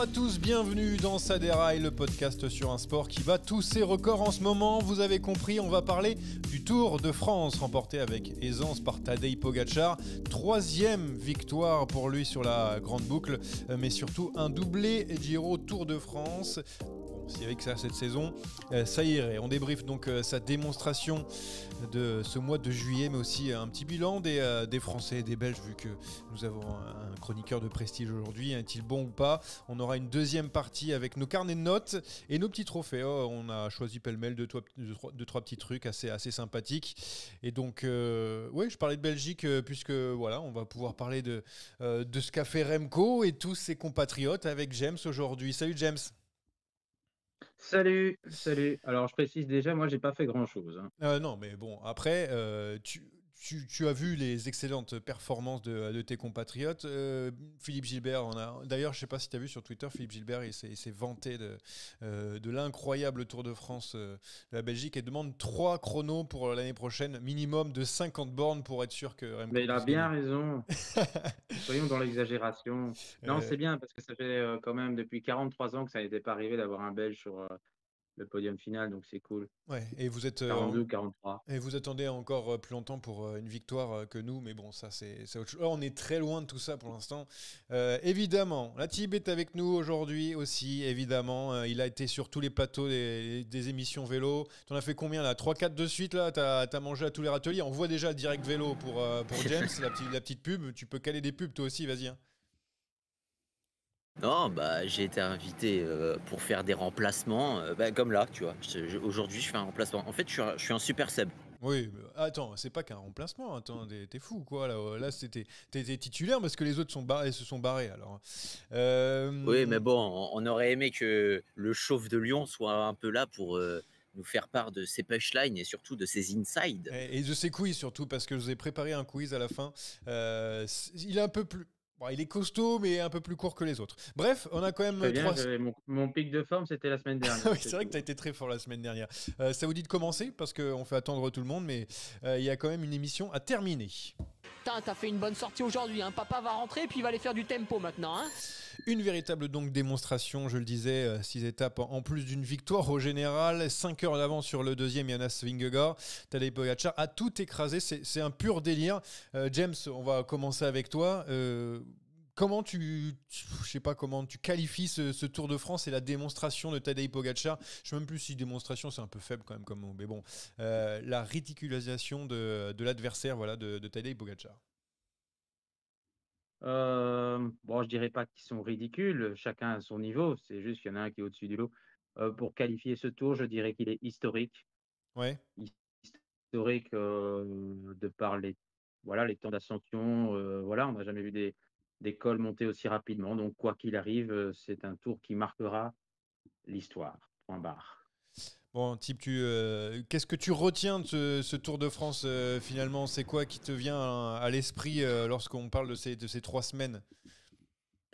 Bonjour à tous, bienvenue dans Ça déraille, le podcast sur un sport qui bat tous ses records en ce moment. Vous avez compris, on va parler du Tour de France remporté avec aisance par Tadej Pogačar. 3e victoire pour lui sur la grande boucle, mais surtout un doublé Giro Tour de France. Si avec ça cette saison, ça irait. On débriefe donc sa démonstration de ce mois de juillet, mais aussi un petit bilan des Français et des Belges, vu que nous avons un chroniqueur de prestige aujourd'hui. Est-il bon ou pas ? On aura une deuxième partie avec nos carnets de notes et nos petits trophées. On a choisi pêle-mêle deux, trois petits trucs assez sympathiques. Et donc, je parlais de Belgique, puisque voilà, on va pouvoir parler de ce qu'a fait Remco et tous ses compatriotes avec James aujourd'hui. Salut James. Salut. Alors, je précise déjà, moi, j'ai pas fait grand-chose. Non, mais bon, après, tu as vu les excellentes performances de tes compatriotes. Philippe Gilbert, d'ailleurs, je sais pas si tu as vu sur Twitter, Philippe Gilbert, il s'est vanté de l'incroyable Tour de France de la Belgique et demande 3 chronos pour l'année prochaine, minimum de 50 bornes pour être sûr que Remco Mais il a puisse bien gagner. raison. Soyons dans l'exagération. Non, Euh, c'est bien parce que ça fait quand même depuis 43 ans que ça n'était pas arrivé d'avoir un Belge sur le podium final, donc c'est cool. ouais, et vous êtes 42 ou 43. et vous attendez encore plus longtemps pour une victoire que nous, mais bon, ça c'est autre chose. On est très loin de tout ça pour l'instant. Évidemment, la Tib est avec nous aujourd'hui aussi, évidemment. Il a été sur tous les plateaux des émissions vélo. T'en as fait combien là ? 3-4 de suite là ? T'as mangé à tous les râteliers. On voit déjà le direct vélo pour James, la petite pub. Tu peux caler des pubs toi aussi, vas-y. Hein. Non, j'ai été invité pour faire des remplacements, comme là, tu vois. Aujourd'hui, je fais un remplacement. En fait, je suis un super sub. Oui, mais attends, c'est pas qu'un remplacement. Attends, t'es fou quoi là t'étais titulaire parce que les autres se sont barrés alors. Oui, mais bon, on aurait aimé que le chauve de Lyon soit un peu là pour nous faire part de ses punchlines et surtout de ses insides. Et de ses quiz surtout, parce que je vous ai préparé un quiz à la fin. Il est un peu plus... Bon, il est costaud, mais un peu plus court que les autres. Bref, on a quand même Très bien, 3... j'avais mon pic de forme, c'était la semaine dernière. oui, c'est vrai que tu as été très fort la semaine dernière. Ça vous dit de commencer, parce qu'on fait attendre tout le monde, mais il y a quand même une émission à terminer. T'as fait une bonne sortie aujourd'hui, hein. Papa va rentrer et puis il va aller faire du tempo maintenant. Hein. Une véritable donc démonstration, je le disais, 6 étapes en plus d'une victoire au général, 5 heures d'avance sur le deuxième Jonas Vingegaard. Tadej Pogačar a tout écrasé, c'est un pur délire. James, on va commencer avec toi. Comment je sais pas comment tu qualifies ce Tour de France et la démonstration de Tadej Pogačar. Je sais même plus si démonstration c'est un peu faible quand même comme mot, mais bon, la ridiculisation de l'adversaire, voilà, de Tadej Pogačar. Bon, je dirais pas qu'ils sont ridicules, chacun à son niveau, c'est juste qu'il y en a un qui est au-dessus du lot. Pour qualifier ce tour, je dirais qu'il est historique. Ouais. Historique de par les temps d'ascension. Voilà, on n'a jamais vu des cols monter aussi rapidement. Donc, quoi qu'il arrive, c'est un tour qui marquera l'histoire. Point barre. Bon, Type, qu'est-ce que tu retiens de ce Tour de France finalement ? C'est quoi qui te vient à l'esprit lorsqu'on parle de ces 3 semaines ?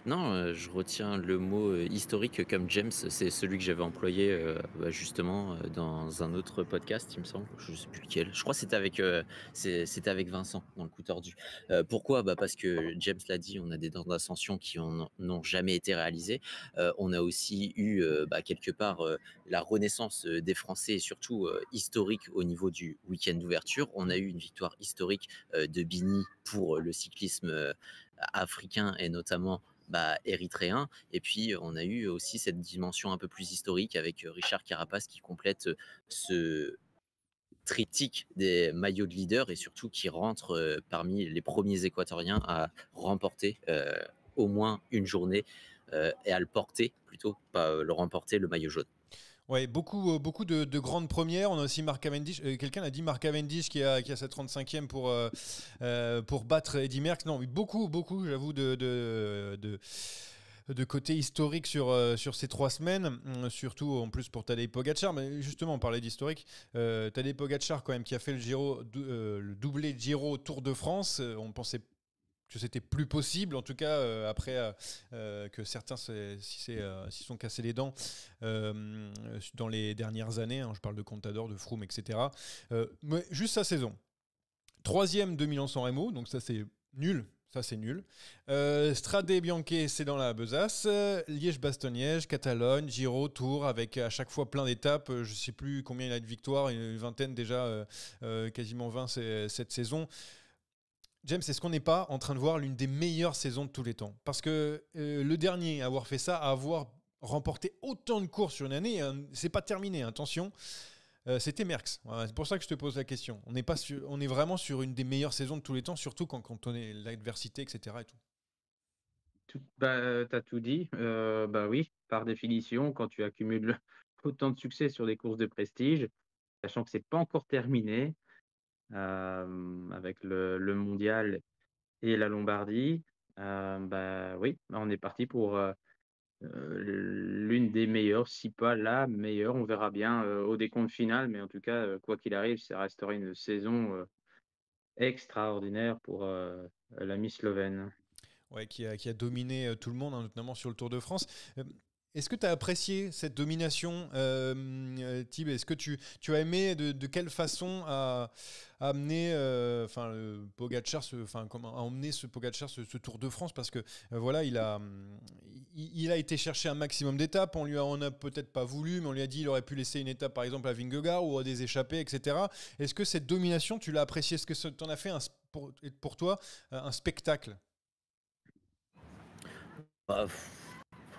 Non, je retiens le mot historique comme James, c'est celui que j'avais employé justement dans un autre podcast, il me semble, je ne sais plus lequel. Je crois que c'était avec Vincent dans le coup tordu. Pourquoi ? Parce que James l'a dit, on a des temps d'ascension qui n'ont jamais été réalisés. On a aussi eu quelque part la renaissance des Français et surtout historique au niveau du week-end d'ouverture. On a eu une victoire historique de Bini pour le cyclisme africain et notamment érythréen. Et puis, on a eu aussi cette dimension un peu plus historique avec Richard Carapace qui complète ce triptyque des maillots de leader et surtout qui rentre parmi les premiers équatoriens à remporter au moins une journée et à le porter plutôt, pas le remporter, le maillot jaune. Ouais, beaucoup de grandes premières. On a aussi Mark Cavendish. Quelqu'un a dit Mark Cavendish qui a sa 35e pour battre Eddy Merckx. Non, mais beaucoup, j'avoue, de côté historique sur ces 3 semaines, surtout en plus pour Tadej Pogačar. Mais justement, on parlait d'historique. Tadej Pogačar, quand même, qui a fait le doublé Giro Tour de France. On pensait que c'était plus possible, en tout cas après que certains s'y sont cassés les dents dans les dernières années. Hein, je parle de Contador, de Froome, etc. Mais juste sa saison. 3e de Milan-San Remo, donc ça c'est nul. Ça, c'est nul. Strade Bianche, c'est dans la besace. Liège-Bastogne-Liège, Catalogne, Giro, Tour, avec à chaque fois plein d'étapes. Je ne sais plus combien il a de victoires, une vingtaine déjà, quasiment 20 cette saison. James, est-ce qu'on n'est pas en train de voir l'une des meilleures saisons de tous les temps? Parce que le dernier à avoir fait ça, à avoir remporté autant de courses sur une année, c'est pas terminé, attention. C'était Merckx. Voilà, c'est pour ça que je te pose la question. On est vraiment sur une des meilleures saisons de tous les temps, surtout quand on est l'adversité, etc. Et tout. T'as tout dit. Bah oui, par définition, quand tu accumules autant de succès sur des courses de prestige, sachant que c'est pas encore terminé, avec le mondial et la Lombardie, bah oui, on est parti pour l'une des meilleures, si pas la meilleure. On verra bien au décompte final, mais en tout cas, quoi qu'il arrive, ça restera une saison extraordinaire pour l'ami slovène. Ouais, qui a dominé tout le monde, hein, notamment sur le Tour de France. Est-ce que tu as apprécié cette domination, Thib? Est-ce que tu as aimé de quelle façon à amener Pogačar, comment a emmené ce Pogačar ce Tour de France? Parce que voilà, il a été chercher un maximum d'étapes. On a peut-être pas voulu, mais on lui a dit qu'il aurait pu laisser une étape, par exemple, à Vingegaard ou à des échappées, etc. Est-ce que cette domination, tu l'as appréciée? Est-ce que tu en as fait pour toi un spectacle? Bah,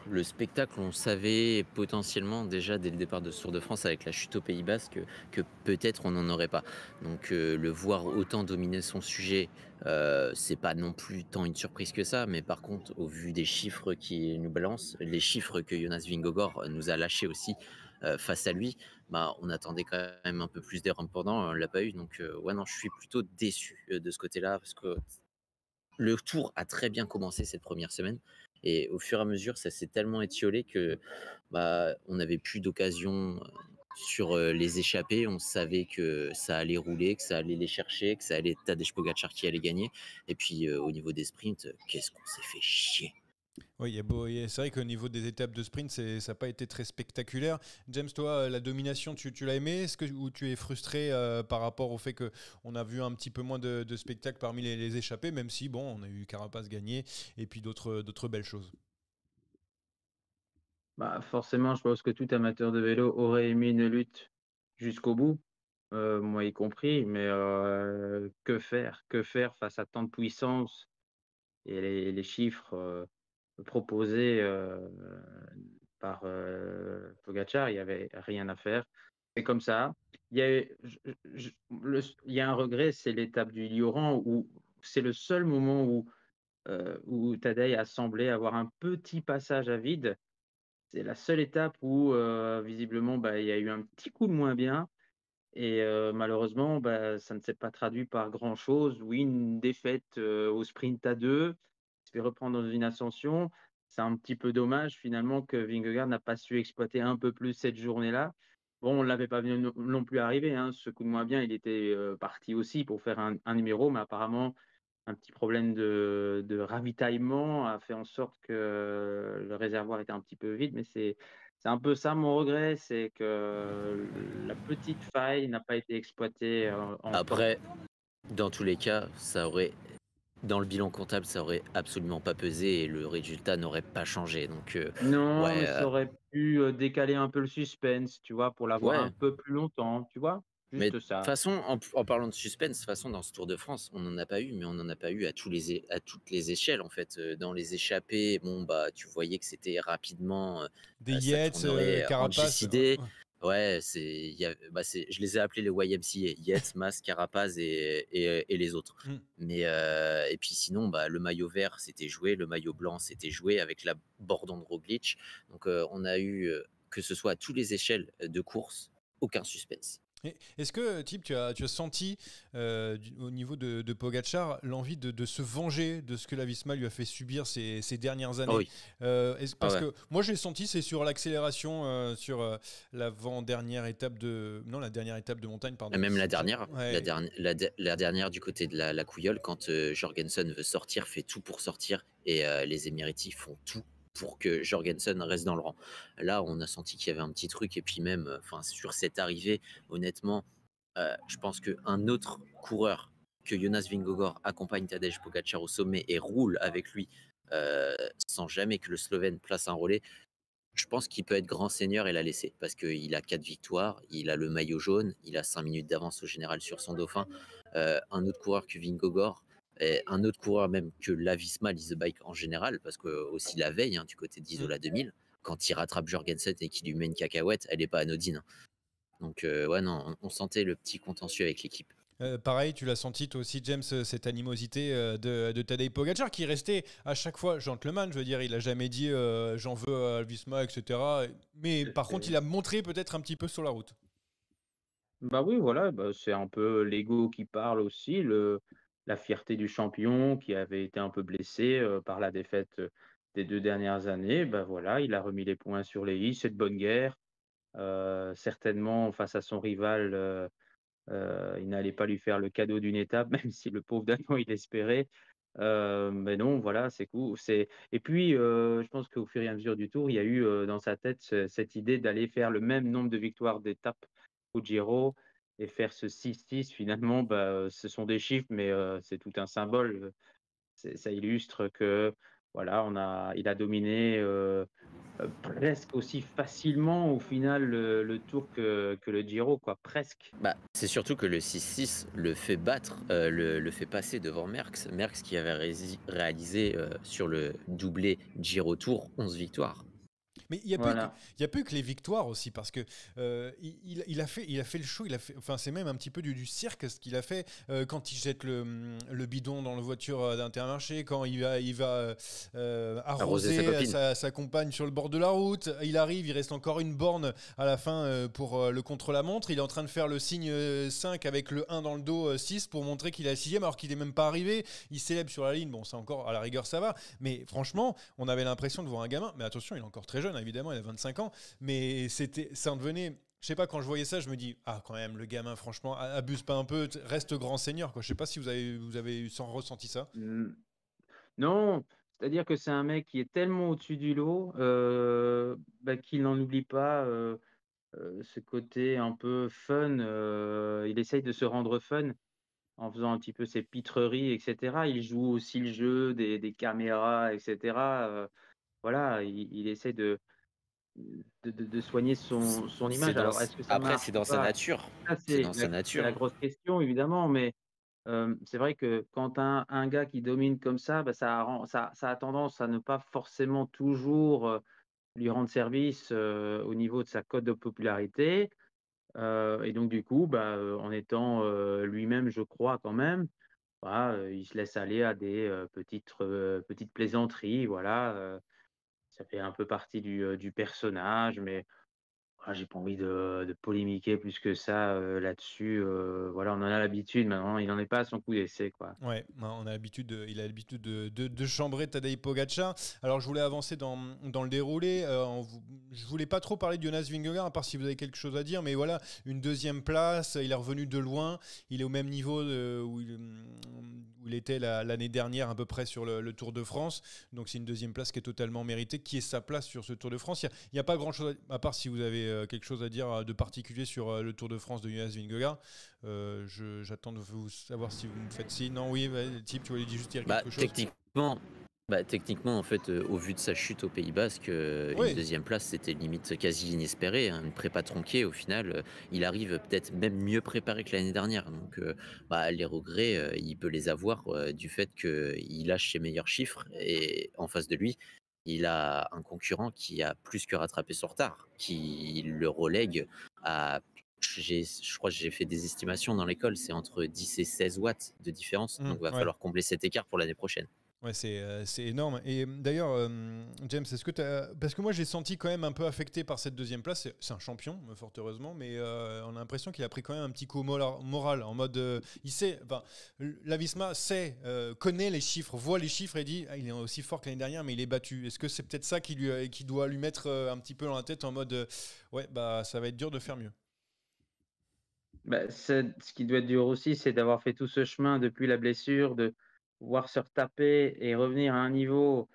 le spectacle, on savait potentiellement déjà dès le départ de ce Tour de France avec la chute au Pays Basque que peut-être on n'en aurait pas. Donc le voir autant dominer son sujet, c'est pas non plus tant une surprise que ça, mais par contre, au vu des chiffres qu'il nous balance, les chiffres que Jonas Vingegaard nous a lâchés aussi face à lui, bah, on attendait quand même un peu plus des pendant, on l'a pas eu. Donc ouais, non, je suis plutôt déçu de ce côté-là parce que le Tour a très bien commencé cette première semaine et au fur et à mesure, ça s'est tellement étiolé que bah, on n'avait plus d'occasion sur les échappées. On savait que ça allait rouler, que ça allait les chercher, que ça allait être Tadej Pogacar qui allait gagner. Et puis au niveau des sprints, qu'est-ce qu'on s'est fait chier. Oui, c'est vrai qu'au niveau des étapes de sprint, ça n'a pas été très spectaculaire. James, toi, la domination, tu l'as aimé? Ou tu es frustré par rapport au fait qu'on a vu un petit peu moins de spectacle parmi les échappés, même si, bon, on a eu Carapaz gagner et puis d'autres belles choses? Bah, forcément, je pense que tout amateur de vélo aurait aimé une lutte jusqu'au bout, moi y compris, mais que faire? Que faire face à tant de puissance et les chiffres proposés par Pogacar, il y avait rien à faire. C'est comme ça. Il y a, il y a un regret, c'est l'étape du Lioran où c'est le seul moment où Tadej a semblé avoir un petit passage à vide. C'est la seule étape où visiblement bah, il y a eu un petit coup de moins bien et malheureusement bah, ça ne s'est pas traduit par grand-chose. Oui, une défaite au sprint à deux, se fait reprendre dans une ascension. C'est un petit peu dommage finalement que Vingegaard n'a pas su exploiter un peu plus cette journée-là. Bon, on ne l'avait pas vu non plus arriver, hein. Ce coup de moins bien, il était parti aussi pour faire un numéro, mais apparemment un petit problème de ravitaillement a fait en sorte que le réservoir était un petit peu vide, mais c'est un peu ça mon regret, c'est que la petite faille n'a pas été exploitée en temps. Après, dans tous les cas, dans le bilan comptable, ça aurait absolument pas pesé et le résultat n'aurait pas changé. Donc, Non, mais ouais, ça aurait pu décaler un peu le suspense, tu vois, pour l'avoir un ouais. peu plus longtemps, tu vois, Mais de juste toute ça. façon, en parlant de suspense, de toute façon, dans ce Tour de France, on n'en a pas eu, mais on n'en a pas eu à toutes les échelles, en fait. Dans les échappées, bon, bah, tu voyais que c'était rapidement, Des ça Yates, tournerait en Carapace. JCD. Ouais, je les ai appelés les YMCA, Yates, Mas, Carapaz et les autres. Mais, et puis sinon, bah, le maillot vert, c'était joué, le maillot blanc, c'était joué avec la Bordon de Roglic. Donc, on a eu, que ce soit à toutes les échelles de course, aucun suspense. Est-ce que, Tib, tu as senti au niveau de Pogacar l'envie de se venger de ce que la Visma lui a fait subir ces dernières années? Oh oui. Parce ouais. que moi, j'ai senti, c'est sur l'accélération, sur la dernière étape de montagne, Et pardon. même la dernière, Ouais. la dernière du côté de la Couillole, quand Jorgensen veut sortir, fait tout pour sortir, et les Émiratis font tout pour que Jorgensen reste dans le rang. Là, on a senti qu'il y avait un petit truc, et puis même sur cette arrivée, honnêtement, je pense qu'un autre coureur que Jonas Vingegaard accompagne Tadej Pogacar au sommet et roule avec lui sans jamais que le Slovène place un relais, je pense qu'il peut être grand seigneur et la laisser parce qu'il a 4 victoires, il a le maillot jaune, il a 5 minutes d'avance au général sur son dauphin. Un autre coureur que Vingegaard, et un autre coureur même que Lavisma, Lise Bike en général, parce que aussi la veille, du côté d'Isola 2000, quand il rattrape Jorgensen et qu'il lui met une cacahuète, elle n'est pas anodine. Donc ouais, non, on sentait le petit contentieux avec l'équipe. Pareil, tu l'as senti toi aussi, James, cette animosité de Tadej Pogacar qui restait à chaque fois gentleman. Je veux dire, il a jamais dit j'en veux à Visma, etc. Mais par contre, il a montré peut-être un petit peu sur la route. Bah oui, voilà, bah, c'est un peu l'ego qui parle aussi, la fierté du champion qui avait été un peu blessé par la défaite des 2 dernières années. Bah voilà, il a remis les points sur les i, c'est de bonne guerre. Certainement, face à son rival, il n'allait pas lui faire le cadeau d'une étape, même si le pauvre Danois, il espérait. Mais non, voilà, c'est cool. Et puis, je pense qu'au fur et à mesure du tour, il y a eu dans sa tête cette idée d'aller faire le même nombre de victoires d'étape au Giro et faire ce 6-6. Finalement, bah, ce sont des chiffres, mais c'est tout un symbole. Ça illustre que voilà, il a dominé presque aussi facilement au final le Tour que le Giro, quoi, presque. Bah, c'est surtout que le 6-6 le fait battre, le fait passer devant Merckx. Merckx qui avait réalisé sur le doublé Giro Tour 11 victoires. Mais il y a Voilà. plus que les victoires aussi parce que il a fait le show. Enfin, c'est même un petit peu du cirque ce qu'il a fait quand il jette le bidon dans la voiture d'Intermarché, quand il va arroser sa compagne sur le bord de la route. Il arrive, il reste encore une borne à la fin pour le contre-la-montre. Il est en train de faire le signe 5 avec le 1 dans le dos 6 pour montrer qu'il est à 6ème alors qu'il n'est même pas arrivé. Il célèbre sur la ligne. Bon, c'est encore à la rigueur, ça va. Mais franchement, on avait l'impression de voir un gamin. Mais attention, il est encore très jeune, évidemment, il a 25 ans. Mais ça en devenait. Je sais pas, quand je voyais ça, je me dis, ah, quand même, le gamin, franchement, abuse pas un peu, reste grand seigneur, quoi. Je sais pas si vous avez ressenti ça. Non, c'est-à-dire que c'est un mec qui est tellement au-dessus du lot bah, qu'il n'en oublie pas ce côté un peu fun. Il essaye de se rendre fun en faisant un petit peu ses pitreries, etc. Il joue aussi le jeu des caméras, etc. Voilà, il essaie de soigner son image. Alors, est-ce que ça Après, marche c'est ou dans sa pas? nature. Ça, C'est dans sa c'est la nature. grosse question, évidemment, mais c'est vrai que quand un gars qui domine comme ça, bah, ça a tendance à ne pas forcément toujours lui rendre service au niveau de sa cote de popularité. Et donc, du coup, bah, en étant lui-même, je crois quand même, voilà, il se laisse aller à des petites plaisanteries. Voilà, ça fait un peu partie du personnage, mais j'ai pas envie de polémiquer plus que ça là-dessus. Voilà, on en a l'habitude maintenant. Il n'en est pas à son coup d'essai, quoi. Ouais, on a l'habitude il a l'habitude de chambrer Tadej Pogacar. Alors, je voulais avancer dans le déroulé. Je voulais pas trop parler de Jonas Vingegaard, à part si vous avez quelque chose à dire. Mais voilà, une deuxième place. Il est revenu de loin. Il est au même niveau où il était l'année dernière, à peu près, sur le Tour de France. Donc, c'est une deuxième place qui est totalement méritée. Qui est sa place sur ce Tour de France? Il n'y a pas grand-chose, à part si vous avez quelque chose à dire de particulier sur le Tour de France de Jonas Vingegaard. J'attends de vous savoir si vous me faites signe. Non, oui, Type, tu voulais juste dire quelque chose? Techniquement, en fait, au vu de sa chute au Pays Basque, Oui. une deuxième place, c'était limite quasi inespéré. Une prépa tronquée, au final, il arrive peut-être même mieux préparé que l'année dernière. Donc, les regrets, il peut les avoir du fait qu'il lâche ses meilleurs chiffres. Et en face de lui, il a un concurrent qui a plus que rattrapé son retard, qui le relègue à. Je crois que j'ai fait des estimations dans l'école, c'est entre 10 et 16 watts de différence. Donc, il va Ouais. falloir combler cet écart pour l'année prochaine. Ouais, c'est énorme. Et d'ailleurs, James, est-ce que parce que moi j'ai senti quand même un peu affecté par cette deuxième place. C'est un champion, fort heureusement, mais on a l'impression qu'il a pris quand même un petit coup moral en mode, il sait, enfin, Lavisma sait, connaît les chiffres, voit les chiffres et dit, ah, il est aussi fort que l'année dernière, mais il est battu. Est-ce que c'est peut-être ça qui doit lui mettre un petit peu dans la tête en mode, ouais, bah ça va être dur de faire mieux. Bah, ce qui doit être dur aussi, c'est d'avoir fait tout ce chemin depuis la blessure, de pouvoir se retaper et revenir à un niveau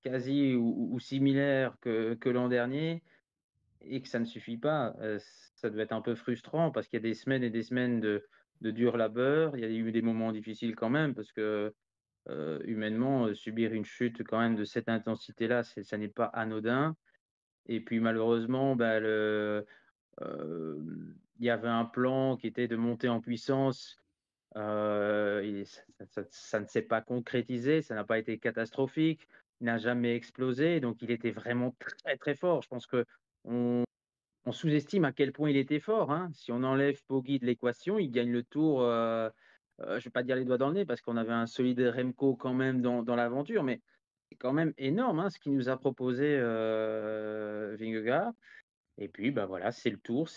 quasi ou similaire que l'an dernier et que ça ne suffit pas. Ça doit être un peu frustrant parce qu'il y a des semaines et des semaines de dur labeur. Il y a eu des moments difficiles quand même parce que humainement, subir une chute quand même de cette intensité-là, ça n'est pas anodin. Et puis malheureusement, bah, il y avait un plan qui était de monter en puissance. Et ça ne s'est pas concrétisé, ça n'a pas été catastrophique, il n'a jamais explosé, donc il était vraiment très, très fort. Je pense qu'on on sous-estime à quel point il était fort, hein. Si on enlève Poggi de l'équation, il gagne le Tour, je ne vais pas dire les doigts dans le nez parce qu'on avait un solide Remco quand même dans l'aventure, mais c'est quand même énorme, hein, ce qu'il nous a proposé, Vingegaard. Et puis, bah, voilà, c'est le Tour,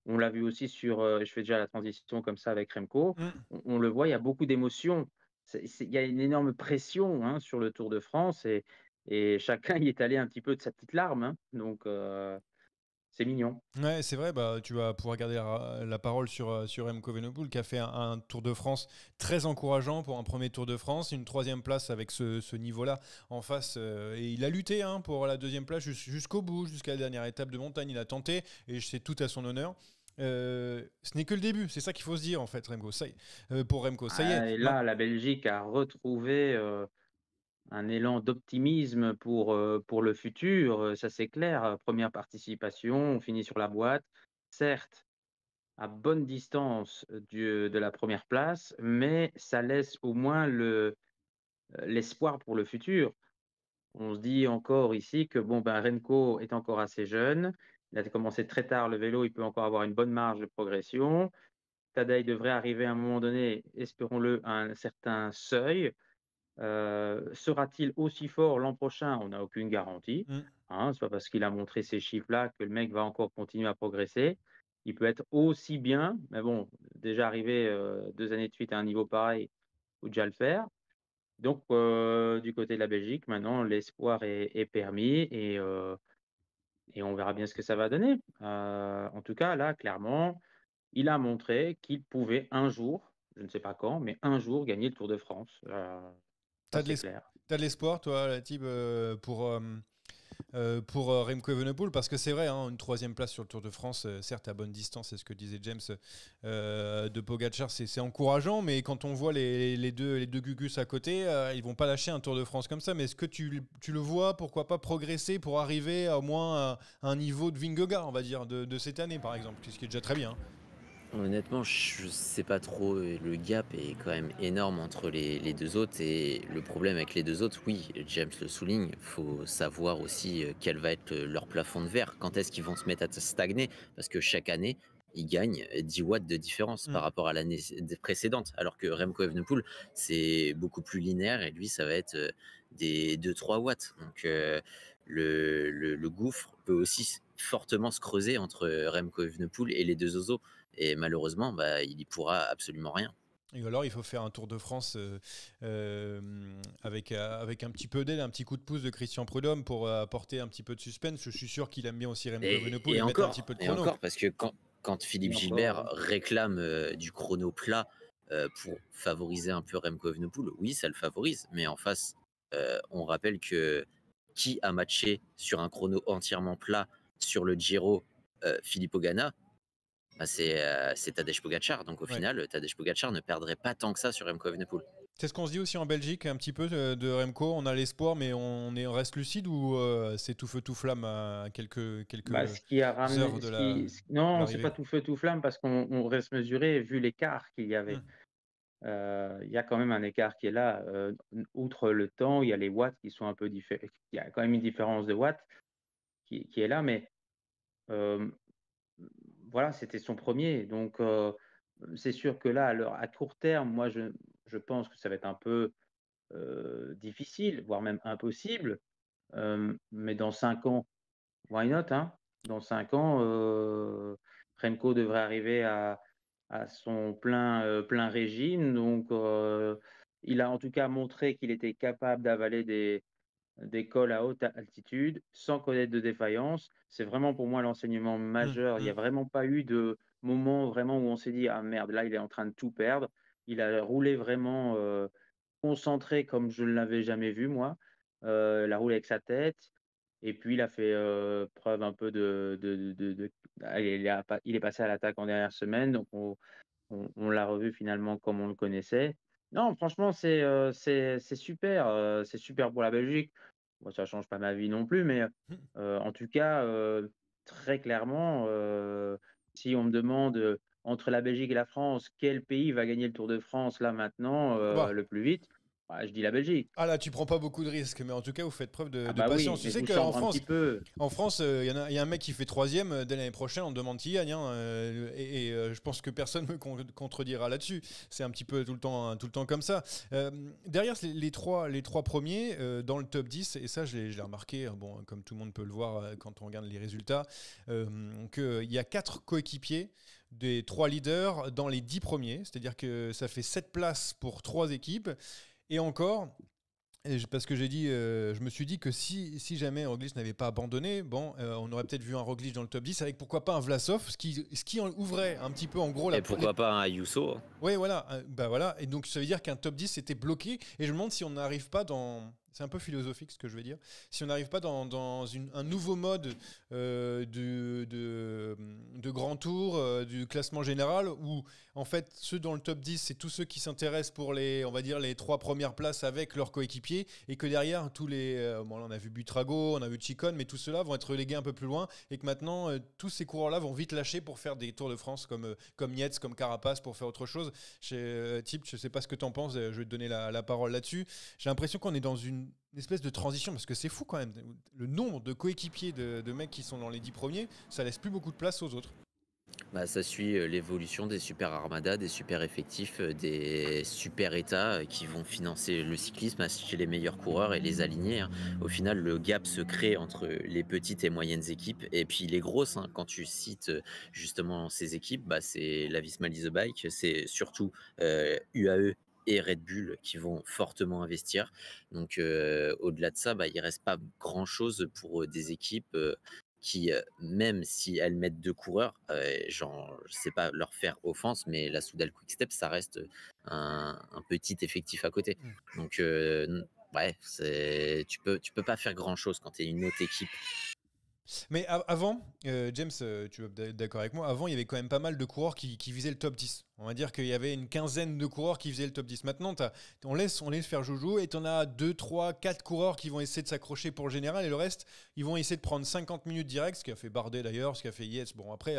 on l'a vu aussi je fais déjà la transition comme ça avec Remco, Mm. on le voit, il y a beaucoup d'émotions. Il y a une énorme pression, hein, sur le Tour de France et chacun y est allé un petit peu de sa petite larme, hein, donc c'est mignon. Ouais, c'est vrai, bah, tu vas pouvoir garder la parole sur Remco Evenepoel qui a fait un Tour de France très encourageant pour un premier Tour de France, une troisième place avec ce niveau-là en face. Et il a lutté, hein, pour la deuxième place jusqu'au bout, jusqu'à la dernière étape de montagne. Il a tenté et c'est tout à son honneur. Ce n'est que le début, c'est ça qu'il faut se dire en fait, Remco. Pour Remco, ça y est. Ah, et là, la Belgique a retrouvé, un élan d'optimisme pour le futur, ça c'est clair. Première participation, on finit sur la boîte. Certes, à bonne distance de la première place, mais ça laisse au moins l'espoir pour le futur. On se dit encore ici que bon, ben, Remco est encore assez jeune, il a commencé très tard le vélo, il peut encore avoir une bonne marge de progression. Tadej devrait arriver à un moment donné, espérons-le, à un certain seuil. Sera-t-il aussi fort l'an prochain? On n'a aucune garantie. Mm. Hein, c'est pas parce qu'il a montré ces chiffres-là que le mec va encore continuer à progresser. Il peut être aussi bien, mais bon, déjà arrivé 2 années de suite à un niveau pareil, faut déjà le faire. Donc, du côté de la Belgique, maintenant, l'espoir est permis et on verra bien ce que ça va donner. En tout cas, là, clairement, il a montré qu'il pouvait un jour, je ne sais pas quand, mais un jour gagner le Tour de France. Ça, T'as de c'est l'es- clair. t'as de l'espoir, toi, la team, pour Remco Evenepoel, parce que c'est vrai, hein, une troisième place sur le Tour de France, certes à bonne distance, c'est ce que disait James, de Pogacar, c'est encourageant, mais quand on voit les deux Gugus à côté, ils vont pas lâcher un Tour de France comme ça. Mais est-ce que tu le vois, pourquoi pas progresser pour arriver au moins à un niveau de Vingegaard, on va dire, de cette année par exemple, ce qui est déjà très bien. Honnêtement, je sais pas trop. Le gap est quand même énorme entre les deux autres. Et le problème avec les deux autres, oui, James le souligne, faut savoir aussi quel va être leur plafond de verre. Quand est-ce qu'ils vont se mettre à stagner? Parce que chaque année, ils gagnent 10 watts de différence par Mm. rapport à l'année précédente. Alors que Remco Evenepoel, c'est beaucoup plus linéaire et lui, ça va être des 2-3 watts. Donc le gouffre peut aussi fortement se creuser entre Remco Evenepoel et les deux oiseaux. Et malheureusement, bah, il y pourra absolument rien. Et alors, il faut faire un Tour de France avec un petit peu d'aide, un petit coup de pouce de Christian Prudhomme pour apporter un petit peu de suspense. Je suis sûr qu'il aime bien aussi Remco Evenepoel et mettre un petit peu de Et chrono. encore, parce que quand Philippe Et encore, Gilbert hein. réclame du chrono plat pour favoriser un peu Remco Evenepoel, oui, ça le favorise. Mais en face, on rappelle que qui a matché sur un chrono entièrement plat sur le Giro, Filippo Ganna, bah, c'est Tadej Pogacar. Donc au Ouais. final, Tadej Pogacar ne perdrait pas tant que ça sur Remco Evenepoel. C'est ce qu'on se dit aussi en Belgique, un petit peu de Remco. On a l'espoir, mais on reste lucide ou c'est tout feu tout flamme à quelques Bah, ce qui a heures ramené, de de non, c'est pas l'arrivée. tout feu tout flamme parce qu'on reste mesuré vu l'écart qu'il y avait. Mm. Il y a quand même un écart qui est là. Outre le temps, il y a les watts qui sont un peu différents. Il y a quand même une différence de watts qui est là, mais euh, voilà, c'était son premier. Donc, c'est sûr que là, à court terme, moi, je pense que ça va être un peu difficile, voire même impossible. Mais dans 5 ans, why not, hein? Dans 5 ans, Remco devrait arriver à son plein régime. Donc, il a en tout cas montré qu'il était capable d'avaler des cols à haute altitude sans connaître de défaillance. C'est vraiment pour moi l'enseignement Mm. majeur. Il n'y a Mm. vraiment pas eu de moment vraiment où on s'est dit, ah merde, là, il est en train de tout perdre. Il a roulé vraiment concentré comme je ne l'avais jamais vu, moi. Il a roulé avec sa tête. Et puis, il a fait preuve un peu de. Il est passé à l'attaque en dernière semaine. Donc, on l'a revu finalement comme on le connaissait. Non, franchement, c'est super pour la Belgique. Moi, ça change pas ma vie non plus, mais en tout cas, très clairement, si on me demande entre la Belgique et la France, quel pays va gagner le Tour de France là maintenant Ah bah. le plus vite, bah, je dis la Belgique. Ah là, tu prends pas beaucoup de risques, mais en tout cas, vous faites preuve Ah de bah oui, patience. Tu mais je sais vous qu'en chambre un France, petit peu. il y a un mec qui fait troisième dès l'année prochaine, on demande qui gagne, hein, je pense que personne me contredira là-dessus. C'est un petit peu tout le temps comme ça. Derrière les trois premiers dans le top 10, et ça je l'ai remarqué, bon, comme tout le monde peut le voir quand on regarde les résultats, qu'il y a 4 coéquipiers des 3 leaders dans les 10 premiers, c'est-à-dire que ça fait 7 places pour 3 équipes. Et encore, parce que je me suis dit que si jamais Roglic n'avait pas abandonné, bon, on aurait peut-être vu un Roglic dans le top 10 avec pourquoi pas un Vlasov, ce qui ouvrait un petit peu en gros Et pourquoi pas un Ayuso? Ouais, voilà, bah voilà. Et donc ça veut dire qu'un top 10 était bloqué. Et je me demande si on n'arrive pas dans. C'est un peu philosophique ce que je vais dire. Si on n'arrive pas dans un nouveau mode de grand tour, du classement général, où en fait ceux dans le top 10, c'est tous ceux qui s'intéressent pour on va dire, les 3 premières places avec leurs coéquipiers, et que derrière, tous les. Bon, là, on a vu Butrago, on a vu Chicone, mais tous ceux-là vont être relégués un peu plus loin, et que maintenant, tous ces coureurs-là vont vite lâcher pour faire des Tours de France comme Yates, comme Carapace, pour faire autre chose. Tip, je sais pas ce que tu en penses, je vais te donner la parole là-dessus. J'ai l'impression qu'on est dans une espèce de transition, parce que c'est fou quand même. Le nombre de coéquipiers de mecs qui sont dans les 10 premiers, ça laisse plus beaucoup de place aux autres. Bah, ça suit l'évolution des super armadas, des super effectifs, des super états qui vont financer le cyclisme, acheter les meilleurs coureurs et les aligner, hein. Au final, le gap se crée entre les petites et moyennes équipes et puis les grosses, hein. Quand tu cites justement ces équipes, bah, c'est la Visma Lease Bike, c'est surtout UAE et Red Bull qui vont fortement investir. Donc au-delà de ça, bah, il reste pas grand-chose pour des équipes qui, même si elles mettent 2 coureurs, genre, je sais pas leur faire offense, mais la Soudal Quick-Step, ça reste un petit effectif à côté. Donc, ouais, tu peux pas faire grand-chose quand tu es une autre équipe. Mais avant, James, tu vas être d'accord avec moi, avant il y avait quand même pas mal de coureurs qui visaient le top 10. On va dire qu'il y avait une quinzaine de coureurs qui faisaient le top 10. Maintenant, on laisse faire joujou, et tu en as 2, 3, 4 coureurs qui vont essayer de s'accrocher pour le général, et le reste, ils vont essayer de prendre 50 minutes direct, ce qui a fait Bardet d'ailleurs, ce qui a fait Yates. Bon, après,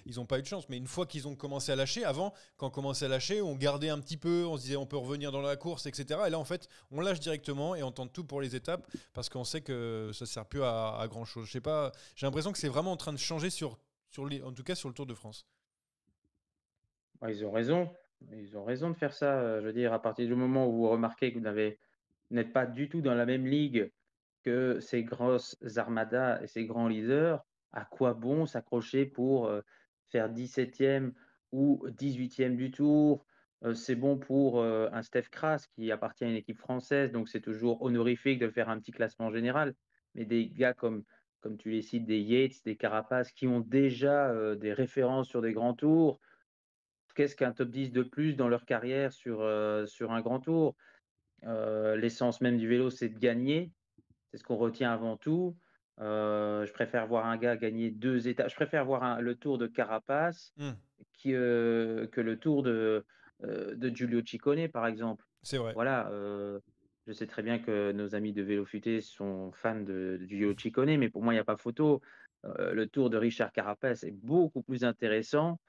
ils n'ont pas eu de chance, mais une fois qu'ils ont commencé à lâcher, avant, quand on commençait à lâcher, on gardait un petit peu, on se disait on peut revenir dans la course, etc. Et là, en fait, on lâche directement et on tente tout pour les étapes, parce qu'on sait que ça ne sert plus à grand chose. Je sais pas, j'ai l'impression que c'est vraiment en train de changer en tout cas sur le Tour de France. Ouais, ils ont raison. Ils ont raison de faire ça. Je veux dire, à partir du moment où vous remarquez que vous n'êtes pas du tout dans la même ligue que ces grosses armadas et ces grands leaders, à quoi bon s'accrocher pour faire 17e ou 18e du Tour? C'est bon pour un Steph Kras qui appartient à une équipe française, donc c'est toujours honorifique de faire un petit classement général. Mais des gars comme tu les cites, des Yates, des Carapace, qui ont déjà des références sur des grands tours, qu'est-ce qu'un top 10 de plus dans leur carrière sur un grand tour? L'essence même du vélo, c'est de gagner. C'est ce qu'on retient avant tout. Je préfère voir un gars gagner 2 étapes. Je préfère voir le tour de Carapace que le tour de Giulio Ciccone, par exemple. C'est vrai. Voilà. Je sais très bien que nos amis de Vélo Futé sont fans de Giulio Ciccone, mais pour moi, il n'y a pas photo. Le tour de Richard Carapace est beaucoup plus intéressant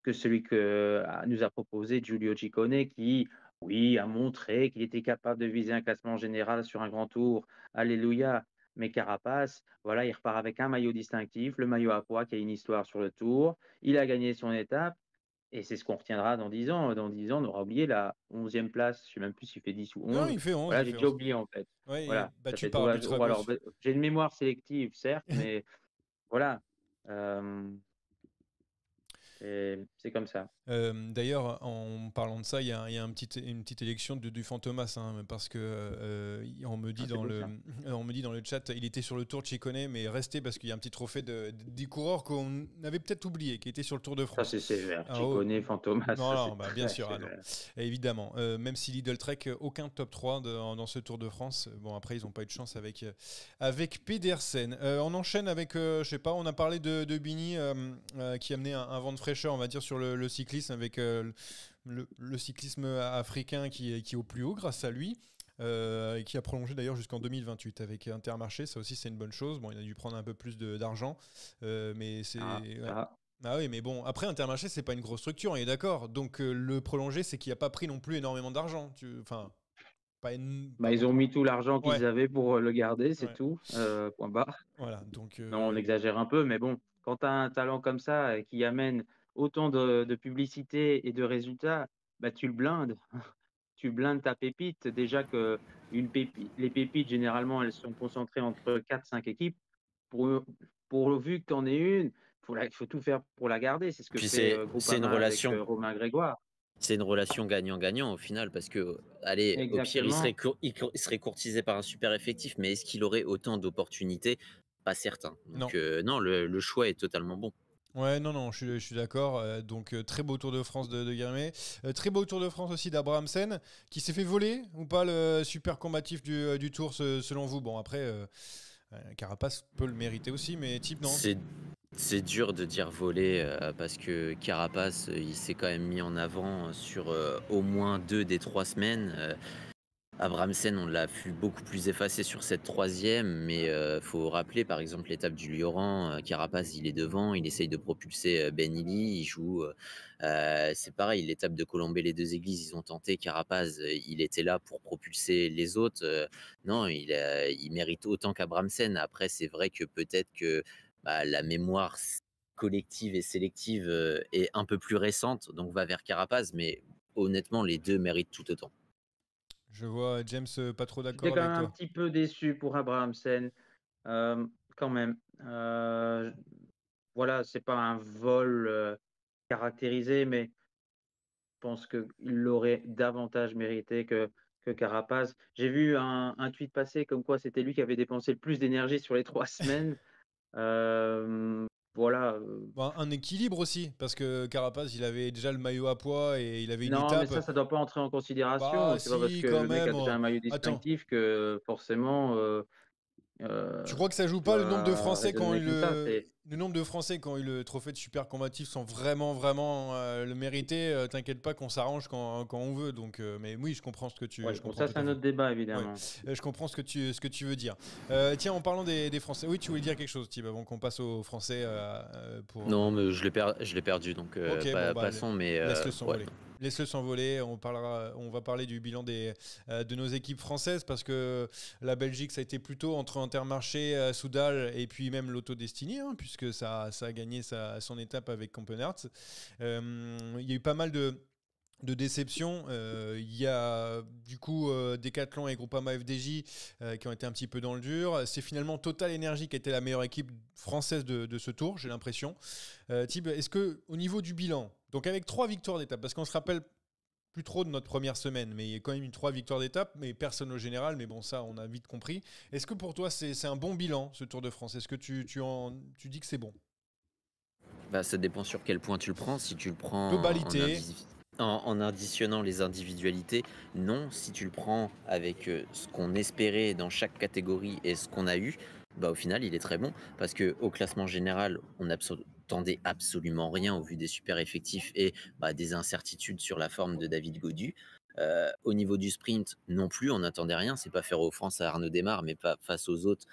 que celui que nous a proposé Giulio Ciccone, qui, oui, a montré qu'il était capable de viser un classement général sur un grand tour. Alléluia. Mais Carapace, voilà, il repart avec un maillot distinctif, le maillot à pois qui a une histoire sur le tour. Il a gagné son étape et c'est ce qu'on retiendra dans 10 ans. Dans 10 ans, on aura oublié la 11e place. Je ne sais même plus s'il fait 10 ou Non, 11. il fait 11. Voilà, Il j'ai fait déjà 11. oublié en fait. Ouais, il est Voilà, ça battu fait par ou Butrago. alors, j'ai une mémoire sélective, certes, mais voilà. C'est comme ça. D'ailleurs, en parlant de ça, il y a une petite élection du Fantomas, hein, parce que on me dit dans le chat, il était sur le Tour de Ciccone, mais resté parce qu'il y a un petit trophée des coureurs qu'on avait peut-être oublié, qui était sur le Tour de Ça, France. c'est sévère. Ah, Ciccone, Fantomas, non, c'est bah, bien très sûr, sévère. non. Évidemment. Même si Lidl Trek, aucun top 3 dans ce Tour de France. Bon, après, ils n'ont pas eu de chance avec Pedersen. On enchaîne avec, je sais pas, on a parlé de Bini qui amenait un vent de fraîcheur, on va dire, sur sur le cyclisme avec le cyclisme africain qui est au plus haut grâce à lui. Et qui a prolongé d'ailleurs jusqu'en 2028 avec Intermarché. Ça aussi, c'est une bonne chose. Bon, il a dû prendre un peu plus d'argent, mais c'est. Ouais. Ah oui, mais bon, après Intermarché, c'est pas une grosse structure, on est d'accord. Donc le prolongé, c'est qu'il n'a pas pris non plus énormément d'argent. Enfin, pas Ils ont mis tout l'argent qu'ils Ouais. avaient pour le garder, c'est Ouais. tout. Point barre. Voilà, donc. Non, on exagère un peu, mais bon, quand tu as un talent comme ça qui amène autant de publicité et de résultats, tu le blindes. Tu blindes ta pépite. Déjà que les pépites, généralement, elles sont concentrées entre 4-5 équipes. Vu que tu en es une, il faut tout faire pour la garder. C'est ce que Puis fait c'est une Groupama avec relation. Romain Grégoire. C'est une relation gagnant-gagnant au final, parce que, allez, au pire, il serait, Exactement. il serait courtisé par un super effectif, mais est-ce qu'il aurait autant d'opportunités? Pas certain. Donc, non, le choix est totalement bon. Ouais, non, je suis d'accord. Donc, très beau Tour de France de Guérémé. Très beau Tour de France aussi d'Abrahamsen, qui s'est fait voler ou pas le super combatif du Tour selon vous? Bon, après, Carapace peut le mériter aussi, mais type non. C'est dur de dire voler parce que Carapace, il s'est quand même mis en avant sur au moins 2 des 3 semaines. Abrahamsen, on l'a vu beaucoup plus effacé sur cette troisième, mais faut rappeler par exemple l'étape du Lioran. Carapace, il est devant, il essaye de propulser Ben Illy, il joue. C'est pareil, l'étape de Colombey, les deux églises, ils ont tenté. Carapace, il était là pour propulser les autres. Non, il mérite autant qu'Abrahamsen. Après, c'est vrai que peut-être que la mémoire collective et sélective est un peu plus récente, donc va vers Carapace, mais honnêtement, les deux méritent tout autant. Je vois James pas trop J'étais d'accord quand avec même un toi. petit peu déçu pour Abrahamsen, quand même. Voilà, c'est pas un vol caractérisé, mais je pense qu'il l'aurait davantage mérité que Carapace. J'ai vu un tweet passer comme quoi c'était lui qui avait dépensé le plus d'énergie sur les 3 semaines. Voilà. Un équilibre aussi, parce que Carapace, il avait déjà le maillot à poids et il avait une Non, mais étape. ça doit pas entrer en considération. Bah C'est pas parce si, que quand le mec a même. déjà un maillot Attends, distinctif que forcément tu crois que ça joue tu pas le nombre de vas Français quand raisonner comme ça. le nombre de Français qui ont eu le trophée de super combatif sans vraiment le mériter? T'inquiète pas qu'on s'arrange quand on veut. Donc, mais oui, je comprends ce que Ouais, je bon, comprends ça, tout c'est à un fait. autre débat, Ouais. évidemment. Je comprends ce que tu veux dire. Tiens, en parlant des Français, oui, tu voulais dire quelque chose, Thib, avant qu'on passe aux Français pour. Non, mais je l'ai perdu, donc Ok, bon, passons, mais laisse-le ouais. s'envoler. Laisse-le s'envoler. On va parler du bilan de nos équipes françaises parce que la Belgique, ça a été plutôt entre Intermarché, Soudal et puis même Lotto Destiny, hein, puisque ça a gagné son étape avec Campenaerts. Il y a eu pas mal de déception. Il y a du coup Decathlon et Groupama FDJ qui ont été un petit peu dans le dur. C'est finalement Total Energy qui était la meilleure équipe française de ce tour, j'ai l'impression. Thib, est-ce que au niveau du bilan, donc avec 3 victoires d'étape, parce qu'on se rappelle plus trop de notre première semaine, mais il y a quand même eu 3 victoires d'étape, mais personne au général, mais bon, ça on a vite compris. Est-ce que pour toi c'est un bon bilan ce Tour de France? Est-ce que tu dis que c'est bon? Ça dépend sur quel point tu le prends. Si tu le prends Globalité. en additionnant les individualités, non. Si tu le prends avec ce qu'on espérait dans chaque catégorie et ce qu'on a eu, au final, il est très bon. Parce qu'au classement général, on n'attendait absolument rien au vu des super effectifs et des incertitudes sur la forme de David Gaudu. Au niveau du sprint, non plus, on n'attendait rien. C'est pas faire offense à Arnaud Démare, mais pas face aux autres,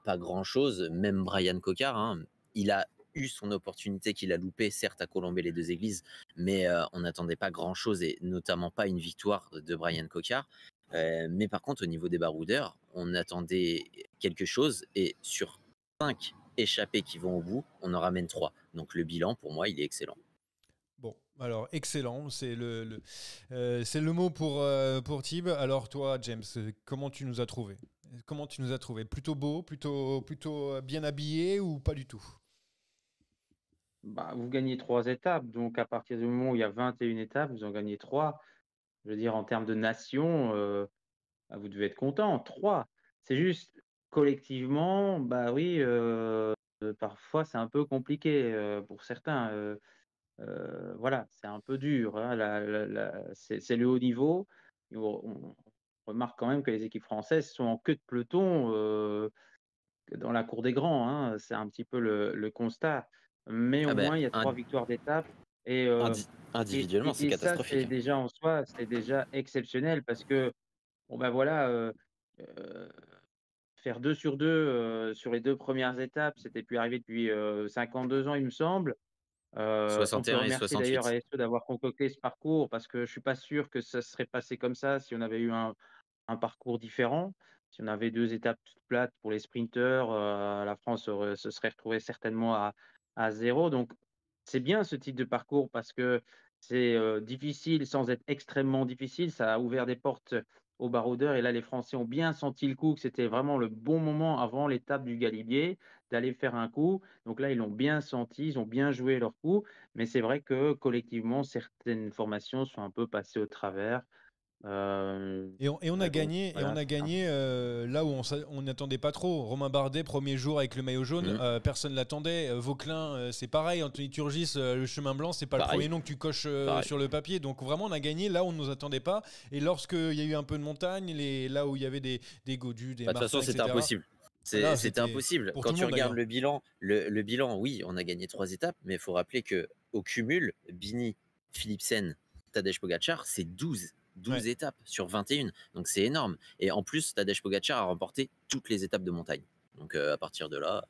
pas grand-chose. Même Brian Cocard, hein, il a eu son opportunité qu'il a loupé, certes à Colombey les deux églises, mais on n'attendait pas grand-chose et notamment pas une victoire de Brian Cocard. Mais par contre, au niveau des baroudeurs, on attendait quelque chose et sur 5 échappés qui vont au bout, on en ramène 3. Donc le bilan, pour moi, il est excellent. Bon, alors excellent, c'est c'est le mot pour Thib. Alors toi, James, comment tu nous as trouvé? Comment tu nous as trouvé? Plutôt beau, plutôt bien habillé ou pas du tout? Vous gagnez 3 étapes, donc à partir du moment où il y a 21 étapes, vous en gagnez 3. Je veux dire, en termes de nation, vous devez être content. 3. C'est juste, collectivement, oui, parfois c'est un peu compliqué pour certains. Voilà, c'est un peu dur, hein, c'est le haut niveau. Et on remarque quand même que les équipes françaises sont en queue de peloton dans la cour des grands, hein. C'est un petit peu le constat. Mais au moins, il y a 3 victoires d'étape. Et, Individuellement, c'est et ça, catastrophique, c'est hein. déjà en soi, c'est déjà exceptionnel parce que, bon, ben voilà, euh, faire 2 sur 2 sur les 2 premières étapes, c'était plus arrivé depuis 52 ans, il me semble. On peut 61 et remercier d'ailleurs 68. ASO d'avoir concocté ce parcours parce que je suis pas sûr que ça serait passé comme ça si on avait eu un parcours différent. Si on avait 2 étapes toutes plates pour les sprinteurs, la France se serait retrouvée certainement à 0. Donc c'est bien ce type de parcours parce que c'est, difficile sans être extrêmement difficile. Ça a ouvert des portes aux baroudeurs et là, les Français ont bien senti le coup, que c'était vraiment le bon moment avant l'étape du Galibier d'aller faire un coup. Donc là, ils l'ont bien senti, ils ont bien joué leur coup, mais c'est vrai que collectivement, certaines formations sont un peu passées au travers. Et on a Donc gagné, voilà, c'est ça. là où on n'attendait pas trop. Romain Bardet, premier jour avec le maillot jaune, Mmh. personne l'attendait. Vauquelin, c'est pareil. Anthony Turgis, le chemin blanc, c'est pas le premier Pareil, nom que tu coches pareil. sur le papier. Donc vraiment, on a gagné là où on ne nous attendait pas. Et lorsqu'il y a eu un peu de montagne, là où il y avait des Godus, des Bah, de toute Martins, façon, c'était etc. impossible. Là, C'était c'était impossible. pour Quand tout le tu monde regardes d'ailleurs. le bilan, oui, on a gagné 3 étapes, mais il faut rappeler que au cumul, Bini, Philipsen, Tadej Pogacar, c'est 12 Ouais. étapes sur 21. Donc c'est énorme. Et en plus, Tadej Pogacar a remporté toutes les étapes de montagne. Donc à partir de là,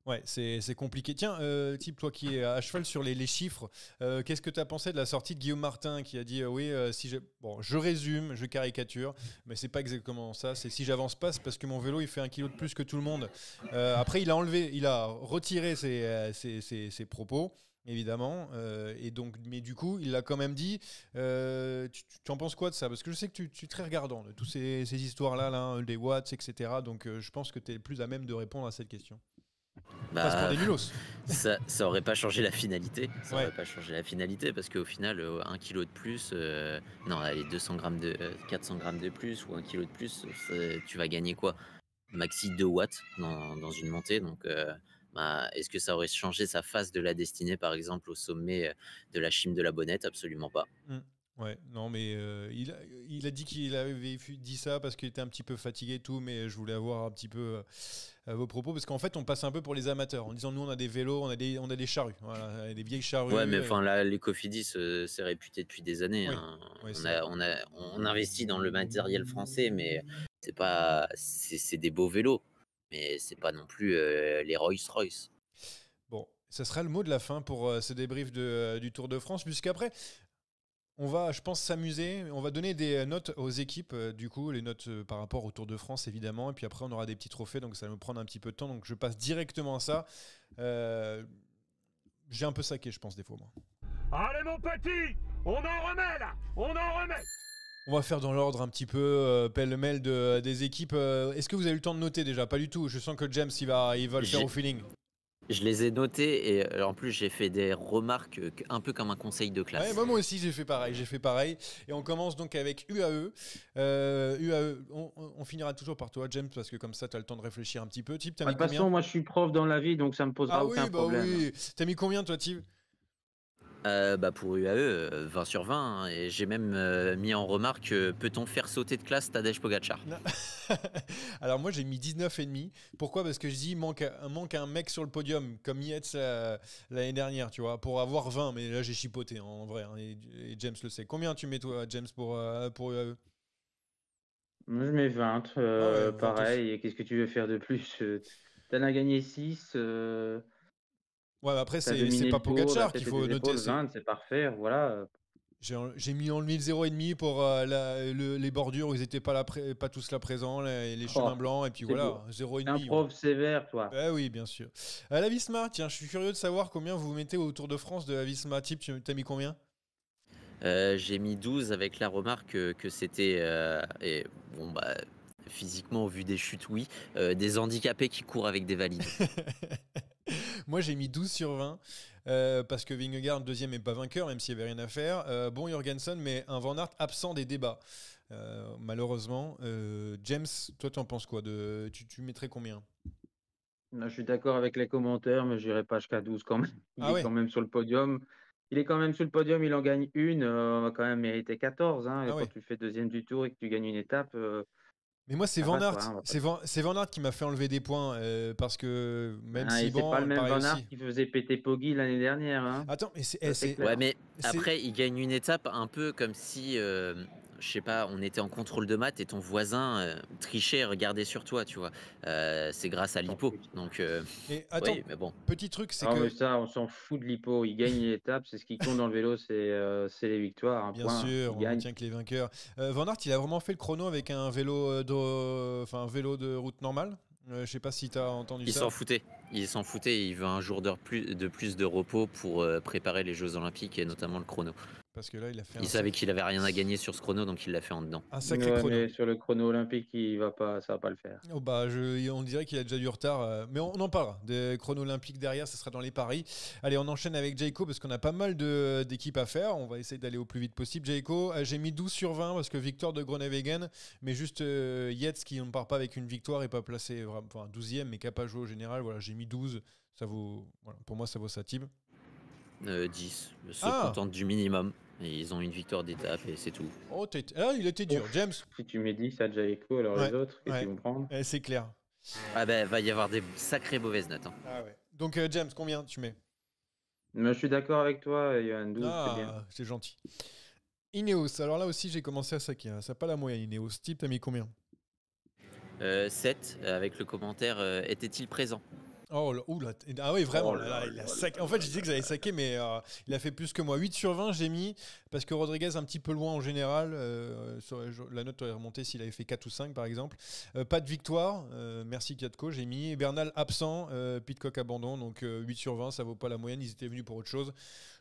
Ouais, c'est compliqué. Tiens, Type, toi qui es à cheval sur les chiffres, qu'est-ce que tu as pensé de la sortie de Guillaume Martin qui a dit oui, si bon, je résume, je caricature, mais c'est pas exactement ça. C'est si j'avance pas, c'est parce que mon vélo il fait 1 kilo de plus que tout le monde. Après, il a retiré ses propos. Évidemment, et donc, mais du coup, il l'a quand même dit. Tu en penses quoi de ça? Parce que je sais que tu es très regardant de toutes ces histoires-là, là, des watts, etc. Donc, je pense que tu es plus à même de répondre à cette question. Passe pour bah, des nulos. ça aurait pas changé la finalité. Ça Ouais. aurait pas changé la finalité parce qu'au final, 1 kilo de plus, non, allez, 200 grammes 400 grammes de plus ou 1 kilo de plus, tu vas gagner quoi? Maxi 2 watts dans une montée. Donc, bah, est-ce que ça aurait changé sa face de la destinée, par exemple, au sommet de la Cime de la Bonnette? Absolument pas. Mm. Ouais, non, mais il a dit qu'il avait dit ça parce qu'il était un petit peu fatigué et tout, mais je voulais avoir un petit peu vos propos parce qu'en fait, on passe un peu pour les amateurs en disant nous, on a des vélos, on a des charrues, voilà, des vieilles Ouais, mais charrues. enfin là, les Cofidis, c'est réputé depuis des années, Oui, hein. oui, c'est vrai. On investit dans le matériel français, mais c'est pas, c'est des beaux vélos, mais c'est pas non plus les Rolls-Royce. Bon, ça sera le mot de la fin pour ce débrief du Tour de France, puisqu'après, on va, je pense, s'amuser. On va donner des notes aux équipes, du coup, les notes par rapport au Tour de France, évidemment. Et puis après, on aura des petits trophées, donc ça va me prendre un petit peu de temps. Donc je passe directement à ça. Euh, j'ai un peu saqué, je pense, des fois, moi. Allez mon petit, on en remet là, on en remet. On va faire dans l'ordre un petit peu pêle-mêle des équipes. Est-ce que vous avez eu le temps de noter déjà? Pas du tout. Je sens que James, il va le faire J'ai- au feeling. Je les ai notés et en plus, j'ai fait des remarques un peu comme un conseil de Ouais, classe. moi aussi j'ai fait pareil. Et on commence donc avec UAE. UAE, on finira toujours par toi, James, parce que comme ça, tu as le temps de réfléchir un petit peu. Tip, t'as Bah, mis de toute façon, combien? moi, je suis prof dans la vie, donc ça me Ah posera aucun oui, bah problème. oui. T'as mis combien, toi, Tip? Bah pour UAE, 20 sur 20, hein, et j'ai même mis en remarque, peut-on faire sauter de classe Tadej Pogacar? Non. Alors moi j'ai mis 19,5. Pourquoi? Parce que je dis manque un mec sur le podium comme Yates l'année dernière, tu vois, pour avoir 20. Mais là j'ai chipoté en vrai, hein, et James le sait. Combien tu mets toi, James, pour UAE? Moi, je mets 20, Ah ouais, 20 aussi. pareil. Et qu'est-ce que tu veux faire de plus? T'en as gagné 6, Ouais, mais après t'as c'est dominé pas le tour de la Pogacar qu'il tête et faut des noter. épaules, 20, c'est parfait. Voilà. J'ai mis en 0,5 pour les bordures où ils n'étaient pas tous là présents, les chemins Oh, blancs, et puis c'est beau. voilà, T'es un 0,5. Ouais. prof sévère, toi. Bah oui, bien sûr. La Visma, tiens, je suis curieux de savoir combien vous mettez au Tour de France de la Visma. Type, t'as mis combien? J'ai mis 12 avec la remarque que c'était, et bon bah, physiquement au vu des chutes, oui, des handicapés qui courent avec des valides. Moi, j'ai mis 12 sur 20 parce que Vingegaard, deuxième, n'est pas vainqueur, même s'il n'y avait rien à faire. Bon, Jorgensen, mais un Van Aert absent des débats. Malheureusement. James, toi, tu en penses quoi tu mettrais combien? Là, je suis d'accord avec les commentaires, mais j'irai pas jusqu'à 12 quand même. Il Ah est quand ouais, même sur le podium. Il est quand même sur le podium, il en gagne une. On va quand même mériter 14, hein. ah Et quand ouais. tu fais deuxième du tour et que tu gagnes une étape, Mais moi, c'est Ça Van va, Aert. quoi, hein, on va pas C'est Van Aert qui m'a fait enlever des points parce que même Ah, si, et c'est pas le bon, même pareil Van Aert aussi. qui faisait péter Poggi l'année dernière, hein. Attends, mais Ça, c'est Ouais, clair. mais c'est- après, il gagne une étape un peu comme si, je sais pas, on était en contrôle de maths et ton voisin trichait et regardait sur toi, tu vois. C'est grâce à On s'en l'hippo. fout. Donc, mais attends, oui, mais bon. petit truc, c'est Ah, mais que, ça, on s'en fout de l'hippo. Il gagne l'étape. C'est ce qui compte dans le vélo, c'est les victoires. Un bien point. sûr, Il on gagne. retient que les vainqueurs. Van Aert, il a vraiment fait le chrono avec un vélo enfin, un vélo de route normale. Je sais pas si tu as entendu Il ça. s'en foutait. Il s'en foutait. Il veut un jour de plus de repos pour préparer les Jeux Olympiques et notamment le chrono. Parce que là, il a fait Il savait qu'il avait rien à gagner sur ce chrono, donc il l'a fait en dedans. un sacré Ouais, chrono. mais sur le chrono olympique, ça va pas le faire. Oh bah, on dirait qu'il a déjà du retard, mais on en parlera. Des chronos olympiques derrière, ça sera dans les paris. Allez, on enchaîne avec Jayco parce qu'on a pas mal d'équipes à faire. On va essayer d'aller au plus vite possible. Jayco, j'ai mis 12 sur 20 parce que victoire de Groenewegen, mais juste Yates qui ne part pas avec une victoire et pas placé enfin, 12e, mais qui n'a pas joué au général. Voilà, j'ai mis 12. Ça vaut, voilà, pour moi, ça vaut sa team. 10. Se Ah contentent du minimum. Et ils ont une victoire d'étape et c'est tout. Oh, ah, il était dur. Ouf. James. Si tu mets 10 à Jayco, alors Ouais, les autres, qu'est-ce ouais. qu'ils vont prendre? C'est clair. Ah ben, va y avoir des sacrées mauvaises notes. Hein. Ah ouais. Donc, James, combien tu mets? Mais je suis d'accord avec toi, Johan. 12, c'est bien. Ah, c'est gentil. Ineos, alors là aussi j'ai commencé à saquer, hein. Ça n'a pas la moyenne Ineos. Type, t'as mis combien? 7, avec le commentaire était-il présent? Oh là, oula, ah oui vraiment, Oh là, là il a là saqué. là En fait là je disais que là j'allais là. saquer, mais il a fait plus que moi. 8 sur 20 j'ai mis, parce que Rodriguez un petit peu loin en général. La note aurait remonté s'il avait fait 4 ou 5 par exemple. Pas de victoire, merci Kiatko, j'ai mis. Bernal absent, Pidcock abandon, donc 8 sur 20, ça vaut pas la moyenne, ils étaient venus pour autre chose.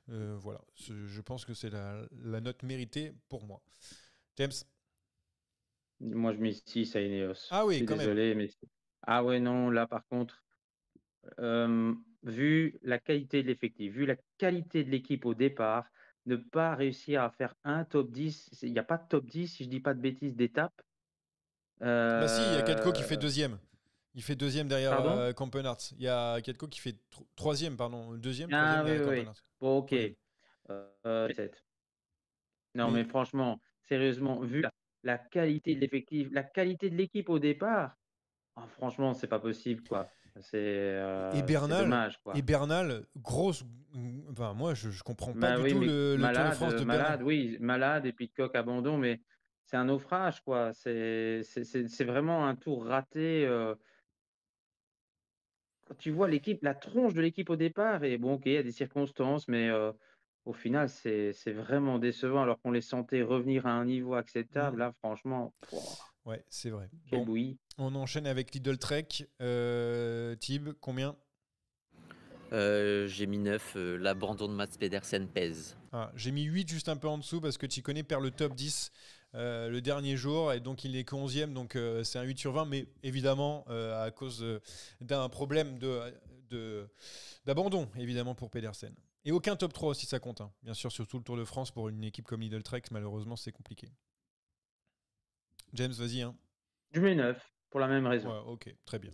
Voilà, je pense que c'est la note méritée pour moi. James? Moi, je mets 6 à Ineos. Ah Je oui, suis quand même. désolé, mais. Ah ouais, non, là, par contre, vu la qualité de l'effectif, vu la qualité de l'équipe au départ, ne pas réussir à faire un top 10, il n'y a pas de top 10, si je dis pas de bêtises, d'étape. Bah si, il y a Ketko qui fait Euh, deuxième. Il fait deuxième derrière Pardon? Campenart. Il y a Ketko qui fait troisième, pardon. Deuxième, Ah troisième oui, derrière oui, oui. Campenart. Bon, ok. Troisième. 7. Non, Mais mais franchement, sérieusement, vu la qualité de l'effectif, la qualité de l'équipe au départ, oh, franchement, c'est pas possible, quoi. et C'est Bernal, dommage, et quoi. Bernal, grosse. Enfin, moi, je comprends pas Bah du oui, tout mais le Tour de France de Bernal. malade, oui, malade, et puis de coq abandon, mais c'est un naufrage, quoi. C'est vraiment un tour raté. Quand tu vois l'équipe, la tronche de l'équipe au départ, et bon, ok, il y a des circonstances, mais au final, c'est vraiment décevant, alors qu'on les sentait revenir à un niveau acceptable. Hmm. Là, franchement, pouah, Ouais, c'est vrai. quelle Bon, bouillie. on enchaîne avec Lidl Trek. Tib, combien? J'ai mis 9. L'abandon de Mats Pedersen pèse. J'ai mis 8 juste un peu en dessous parce que Chicone perd le top 10 le dernier jour et donc il est que 11e, donc c'est un 8 sur 20, mais évidemment à cause d'un problème d'abandon évidemment pour Pedersen. Et aucun top 3 aussi ça compte, hein. Bien sûr, surtout le Tour de France pour une équipe comme Lidl Trek, malheureusement c'est compliqué. James, vas-y, hein. Je mets 9 pour la même raison. Ouais, ok, très bien.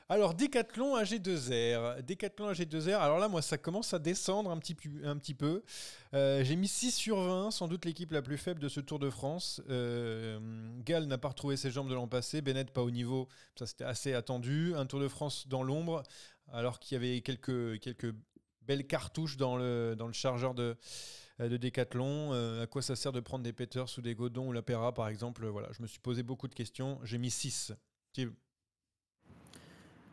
Alors, Décathlon AG2R. Décathlon AG2R. Alors là, moi, ça commence à descendre un petit peu. J'ai mis 6 sur 20, sans doute l'équipe la plus faible de ce Tour de France. Gall n'a pas retrouvé ses jambes de l'an passé. Bennett, pas au niveau. Ça, c'était assez attendu. Un Tour de France dans l'ombre, alors qu'il y avait quelques belles cartouches dans le chargeur de Décathlon. À quoi ça sert de prendre des Peters ou des Godon ou la Pera, par exemple? Voilà, je me suis posé beaucoup de questions. J'ai mis 6. Steve?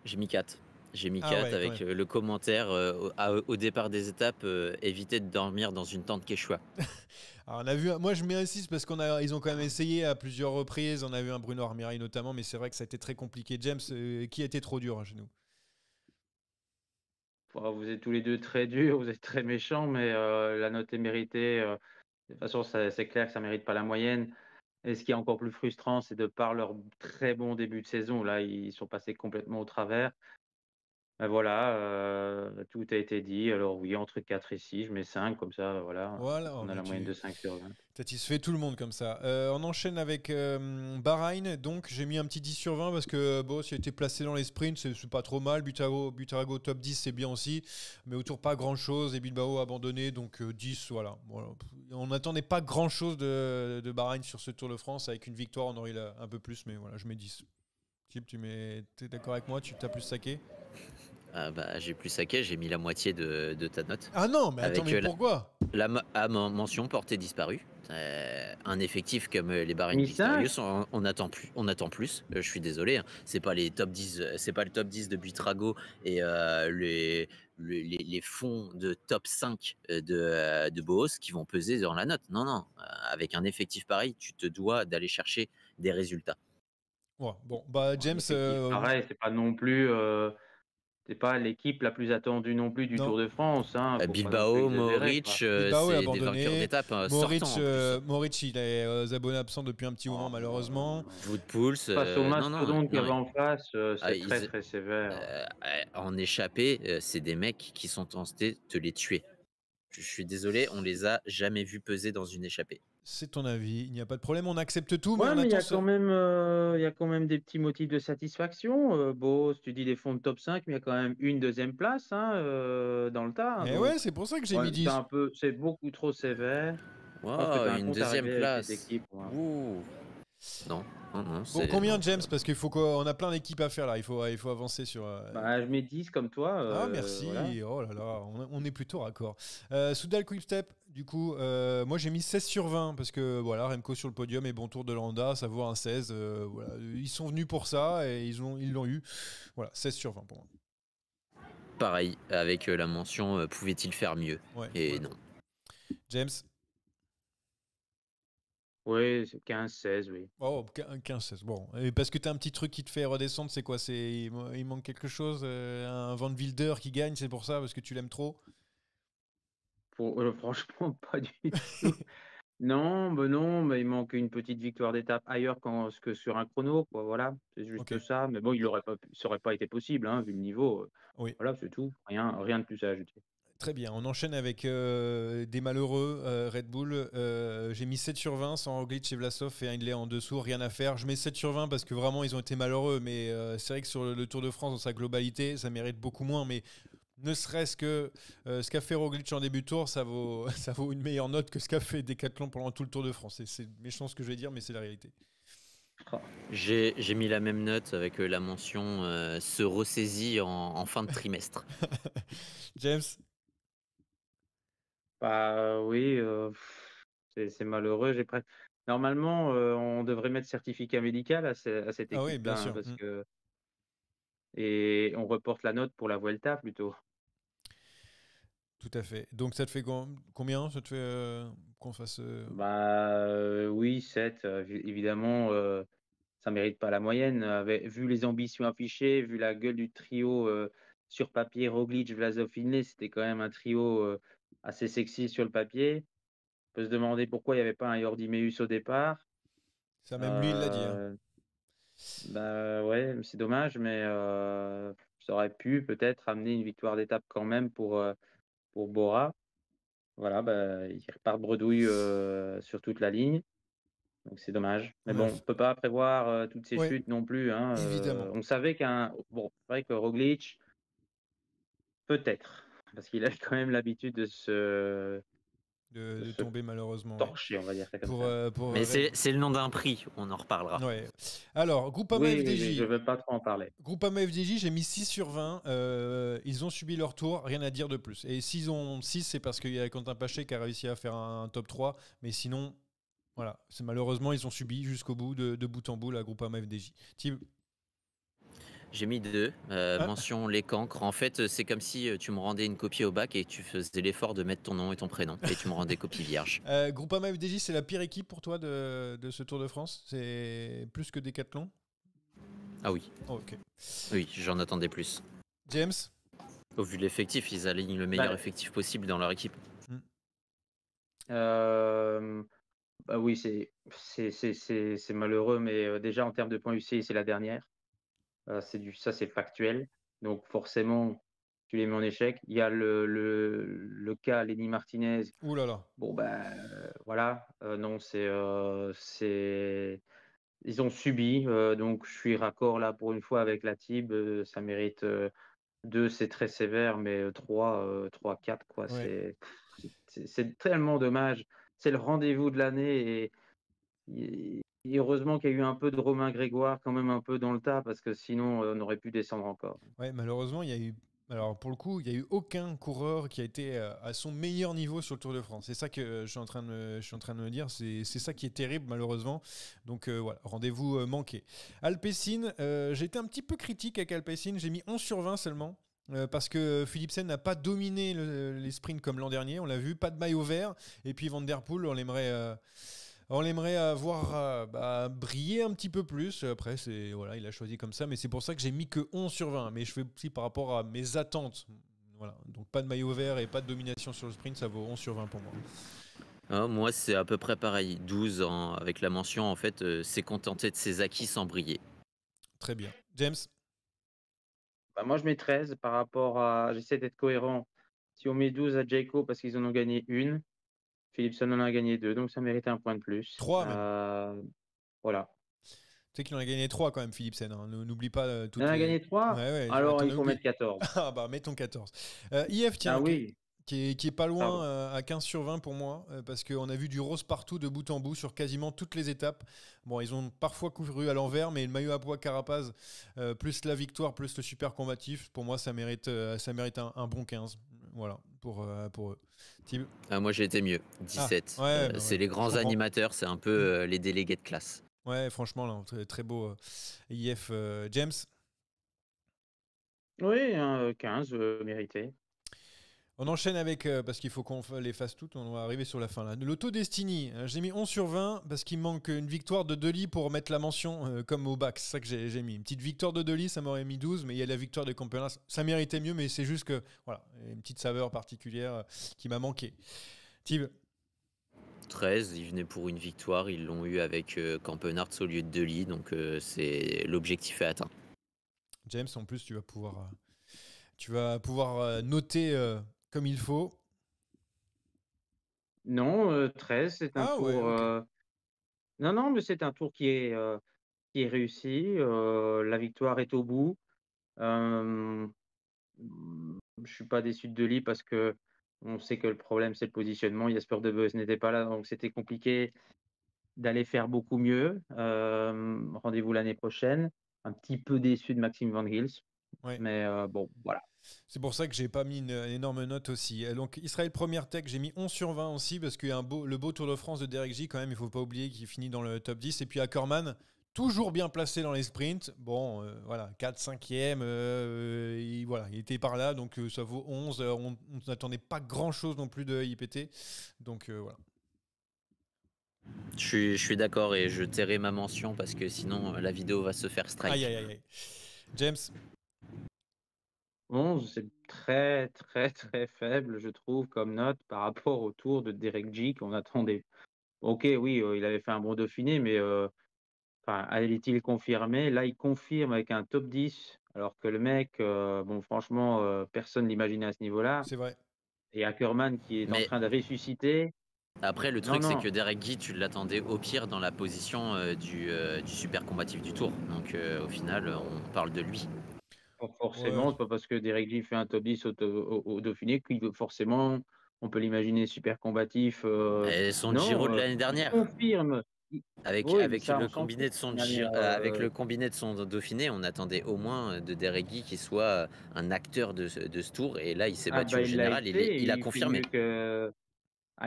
J'ai mis 4. J'ai mis Ah 4 ouais, quand avec même. le commentaire au départ des étapes, éviter de dormir dans une tente Quechua. Alors on a vu, moi je mets un 6 parce ils ont quand même essayé à plusieurs reprises. On a vu un Bruno Armirail notamment, mais c'est vrai que ça a été très compliqué. James, qui a été trop dur chez nous? Oh, vous êtes tous les deux très durs, vous êtes très méchants, mais la note est méritée. De toute façon, c'est clair que ça ne mérite pas la moyenne. Et ce qui est encore plus frustrant, c'est de par leur très bon début de saison, là, ils sont passés complètement au travers. Voilà, tout a été dit. Alors oui, entre 4 et 6, je mets 5 comme ça, voilà, Voilà, on a mais la moyenne de tu 5/20. satisfais tout le monde comme ça. On enchaîne avec Bahreïn. Donc, j'ai mis un petit 10/20 parce que bon, s'il a été placé dans les sprints, c'est pas trop mal. Buitrago top 10, c'est bien aussi. Mais autour, pas grand chose. Et Bilbao abandonné. Donc, 10, voilà. Voilà. On n'attendait pas grand chose de Bahreïn sur ce Tour de France. Avec une victoire, on aurait eu un peu plus. Mais voilà, je mets 10. Chip, t'es d'accord avec moi? Tu t'as plus saqué? Ah bah, j'ai plus saqué, j'ai mis la moitié de ta note. Ah non, mais attends, Avec mais pourquoi? mention portée disparue. Un effectif comme les Bahreïn Mis 5? Victorious, on attend plus. Je suis désolé, hein. C'est pas les top 10, c'est pas le top 10 de Buitrago et les fonds de top 5 de Boos qui vont peser dans la note. Non, non. Avec un effectif pareil, tu te dois d'aller chercher des résultats. Ouais, bon, bah Un James, effectif pareil, c'est pas non plus, c'est pas l'équipe la plus attendue non plus du non. Tour de France, hein, faut pas non plus Bilbao, exagérer, quoi. Mohoric, Bilbao est c'est des vainqueurs abandonné. d'étape Mohoric, sortants en plus. Mohoric, il est aux abonnés absents depuis un petit moment, Oh malheureusement. non. Wout Poels, Face au non, non, mastodonte qu'il y non. avait en face, Ah, c'est très, très sévère. en échappée, c'est des mecs qui sont tentés de te les tuer. Je suis désolé, on les a jamais vus peser dans une échappée. C'est ton avis, il n'y a pas de problème, on accepte tout, mais Ouais, on mais attend ce... il y a quand même des petits motifs de satisfaction. Tu dis des fonds de top 5, mais il y a quand même une deuxième place, hein, dans le tas, hein, Eh donc ouais, c'est pour ça que j'ai mis ouais, 10. c'est beaucoup trop sévère. Je pense que tu Wow, as un une compte à deuxième régler avec les place. équipes, moi. Ouh. Non, non, non, Bon, c'est combien non. James? Parce qu'il faut qu'on a plein d'équipes à faire là, il faut avancer sur... Bah, je mets 10 comme toi, Ah voilà. merci, oh là là, on est plutôt raccord. Soudal Quickstep, du coup, moi j'ai mis 16/20 parce que voilà, Remco sur le podium et bon tour de Landa, ça vaut un 16. Voilà. Ils sont venus pour ça et ils l'ont eu. Voilà, 16/20 pour moi. Pareil, avec la mention pouvait-il faire mieux? Ouais, Et ouais. non. James? Oui, c'est 15-16, oui. Oh, 15-16. Bon, et parce que tu as un petit truc qui te fait redescendre, c'est quoi? Il manque quelque chose? Un Van Wilder qui gagne, c'est pour ça? Parce que tu l'aimes trop? Franchement, pas du tout. Non, non, mais il manque une petite victoire d'étape ailleurs que sur un chrono, quoi, voilà, c'est Ok, juste ça. Mais bon, ça aurait pas été possible, hein, vu le niveau. oui. Voilà, c'est tout. Rien de plus à ajouter. Très bien, on enchaîne avec des malheureux Red Bull. J'ai mis 7/20 sans Roglic et Vlasov et Hindley en dessous, rien à faire. Je mets 7/20 parce que vraiment ils ont été malheureux, mais c'est vrai que sur le Tour de France dans sa globalité, ça mérite beaucoup moins. Mais ne serait-ce que ce qu'a fait Roglic en début de tour, ça vaut, ça vaut une meilleure note que ce qu'a fait Decathlon pendant tout le Tour de France. C'est méchant ce que je vais dire, mais c'est la réalité. Oh. J'ai mis la même note avec la mention se ressaisit en fin de trimestre. James? Bah oui, c'est malheureux. Normalement, on devrait mettre certificat médical à cette Ah oui, bien équipe-là, hein, sûr. parce que et on reporte la note pour la Vuelta plutôt. Tout à fait. Donc ça te fait combien? Ça te fait qu'on fasse... Bah oui, 7. Évidemment, ça mérite pas la moyenne. Vu les ambitions affichées, vu la gueule du trio sur papier, Roglic, Vlasov, Findlay, c'était quand même un trio assez sexy sur le papier. On peut se demander pourquoi il n'y avait pas un Jordi Meus au départ. Ça, même lui, il l'a dit, hein. Euh, Bah ouais, c'est dommage, mais ça aurait pu peut-être amener une victoire d'étape quand même pour Bora. Voilà, bah, il repart bredouille sur toute la ligne. Donc c'est dommage. Mais Ouais, bon, on peut pas prévoir toutes ces ouais, chutes non plus, hein. évidemment. On savait bon, c'est vrai que Roglic, peut-être, parce qu'il a quand même l'habitude de De se tomber malheureusement, ouais. torcher, on va dire ça comme ça. Pour Mais c'est le nom d'un prix, on en reparlera. ouais. Alors, Groupama Oui, oui, mais je FDJ. veux pas trop en parler. Groupama FDJ, j'ai mis 6/20. Ils ont subi leur tour, rien à dire de plus. Et s'ils ont 6, c'est parce qu'il y a Quentin Paché qui a réussi à faire un top 3. Mais sinon, voilà. Malheureusement, ils ont subi jusqu'au bout, de bout en bout, la Groupama FDJ. Tim? J'ai mis 2. Ah, Mention les cancres. En fait, c'est comme si tu me rendais une copie au bac et tu faisais l'effort de mettre ton nom et ton prénom. Et tu me rendais copie vierge. Groupama FDJ, c'est la pire équipe pour toi de ce Tour de France? C'est plus que Decathlon? Ah oui, Oh, ok. oui, j'en attendais plus. James? Au vu de l'effectif, ils alignent le meilleur Bah, effectif possible dans leur équipe. euh, Bah oui, c'est malheureux, mais déjà en termes de points UCI, c'est la dernière. Ça, c'est factuel. Donc forcément, tu les mets en échec. Il y a le cas Lenny Martinez. Ouh là là. Bon, voilà, non, ils ont subi, donc je suis raccord là pour une fois avec la TIB, ça mérite, 2, c'est très sévère, mais 3, 4 quoi, Ouais. c'est tellement dommage. C'est le rendez-vous de l'année et heureusement qu'il y a eu un peu de Romain Grégoire quand même un peu dans le tas parce que sinon, on aurait pu descendre encore. Ouais, malheureusement, il y a eu. Alors pour le coup, il n'y a eu aucun coureur qui a été à son meilleur niveau sur le Tour de France. C'est ça que je suis en train de me dire. C'est ça qui est terrible, malheureusement. Donc voilà, rendez-vous manqué. Alpecin, j'ai été un petit peu critique avec Alpecin. J'ai mis 11 sur 20 seulement. Parce que Philipsen n'a pas dominé les sprints comme l'an dernier. On l'a vu, pas de maillot vert. Et puis Van Der Poel, on l'aimerait voir briller un petit peu plus. Après, voilà, il a choisi comme ça, mais c'est pour ça que j'ai mis que 11 sur 20. Mais je fais aussi par rapport à mes attentes. Voilà. Donc pas de maillot vert et pas de domination sur le sprint, ça vaut 11 sur 20 pour moi. Moi, c'est à peu près pareil. 12 avec la mention, en fait, s'est contenté de ses acquis sans briller. Très bien. James? Moi, je mets 13 par rapport à. J'essaie d'être cohérent. Si on met 12 à Jayco parce qu'ils en ont gagné une, Philipsen en a gagné 2, donc ça mérite un point de plus. 3 même. Voilà. Tu sais qu'il en a gagné 3 quand même, Philipsen. Hein. N'oublie pas toutes Il en a les. gagné 3 Ouais, alors t'en il as faut oublié. mettre 14. Ah bah, mettons 14. IF, tiens, Ah oui, qui est pas loin pardon. à 15 sur 20 pour moi, parce qu'on a vu du rose partout de bout en bout sur quasiment toutes les étapes. Bon, ils ont parfois couru à l'envers, mais le maillot à poids Carapaz, plus la victoire, plus le super combatif, pour moi, ça mérite un bon 15. Voilà, pour eux. Thib? Moi, j'ai été mieux. 17. Ouais, bah c'est ouais, les je grands comprends. animateurs, c'est un peu les délégués de classe. Ouais, franchement, là, très, très beau IF. James? Oui, 15, mérité. On enchaîne avec, parce qu'il faut qu'on les fasse toutes, on va arriver sur la fin là. L'Auto Destiny, j'ai mis 11 sur 20 parce qu'il manque une victoire de Deli pour mettre la mention comme au bac. C'est ça que j'ai mis. Une petite victoire de Deli, ça m'aurait mis 12, mais il y a la victoire de Campenas. Ça méritait mieux, mais c'est juste que, voilà, une petite saveur particulière qui m'a manqué. Thib? 13, ils venaient pour une victoire, ils l'ont eu avec Campenarts au lieu de Dely, donc c'est l'objectif est atteint. James, en plus, tu vas pouvoir noter comme il faut. Non, 13, c'est un Ah ouais, tour. ok. Non, mais c'est un tour qui est réussi. La victoire est au bout. Euh, je suis pas déçu de Dely parce que on sait que le problème c'est le positionnement. Jasper Debeus n'était pas là, donc c'était compliqué d'aller faire beaucoup mieux. Rendez-vous l'année prochaine. Un petit peu déçu de Maxime Van Gils, Ouais. mais bon, voilà. C'est pour ça que j'ai pas mis une énorme note aussi. Donc Israël Première Tech, j'ai mis 11 sur 20 aussi parce qu'il y a le beau Tour de France de Derek J quand même, il faut pas oublier qu'il finit dans le top 10. Et puis Ackermann, toujours bien placé dans les sprints. Bon, voilà, 4, 5e, voilà, il était par là, donc ça vaut 11. On n'attendait pas grand-chose non plus de IPT. Donc voilà. Je suis d'accord et je tairai ma mention parce que sinon la vidéo va se faire strike. Aïe. James? 11, c'est très, très, très faible, je trouve, comme note par rapport au tour de Derek J qu'on attendait. Ok, oui, il avait fait un bon Dauphiné, mais allait-il confirmer? Là, il confirme avec un top 10, alors que le mec, bon, franchement, personne l'imaginait à ce niveau-là. C'est vrai. Et Ackermann qui est en Mais train de ressusciter. après, le Non, truc, c'est non, que Derek Guy, tu l'attendais au pire dans la position du super combatif du tour. Donc au final, on parle de lui. pas Ouais. forcément, c'est pas parce que Derek J fait un top 10 au Dauphiné que forcément, on peut l'imaginer super combatif. Et son Giro Non, de l'année il dernière, confirme. Oui, mais avec ça, on le s'en combiné fout. de son Mais, avec le combiné de son Dauphiné, on attendait au moins de Derek Guy qu'il soit un acteur de ce tour. Et là, il s'est battu au il l'a général. été, et Il a il fait confirmé. mieux que.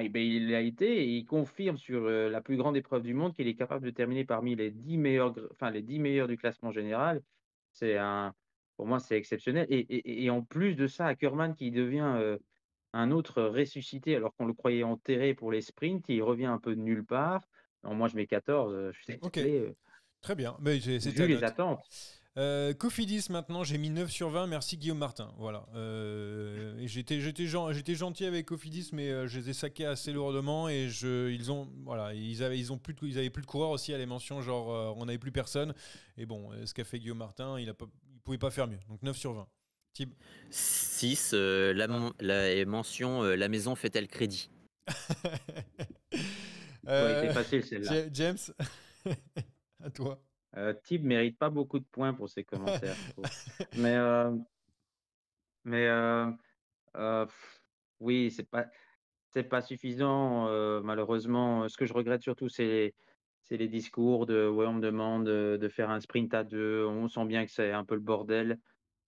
Il l'a été et il confirme sur la plus grande épreuve du monde qu'il est capable de terminer parmi les 10 meilleurs, les 10 meilleurs du classement général. Pour moi, c'est exceptionnel. Et en plus de ça, Ackermann qui devient un autre ressuscité alors qu'on le croyait enterré pour les sprints, il revient un peu de nulle part. Alors moi, je mets 14, je suis Ok, désolé, très bien. Mais c'est vu ta les note. attentes. Cofidis maintenant, j'ai mis 9 sur 20, merci Guillaume Martin. Voilà. Et j'étais gentil avec Cofidis, mais je les ai saqués assez lourdement et ils avaient plus de coureurs aussi à les mentions, genre on n'avait plus personne. Et bon, ce qu'a fait Guillaume Martin, il pouvait pas faire mieux. Donc 9 sur 20. Tib. 6, la mention la maison fait-elle crédit? Ouais, était Euh, facile celle-là. James, à toi. Tib mérite pas beaucoup de points pour ses commentaires, je trouve. Mais, mais oui, c'est pas suffisant, malheureusement. Ce que je regrette surtout, c'est les discours ouais, on me demande de faire un sprint à deux. On sent bien que c'est un peu le bordel.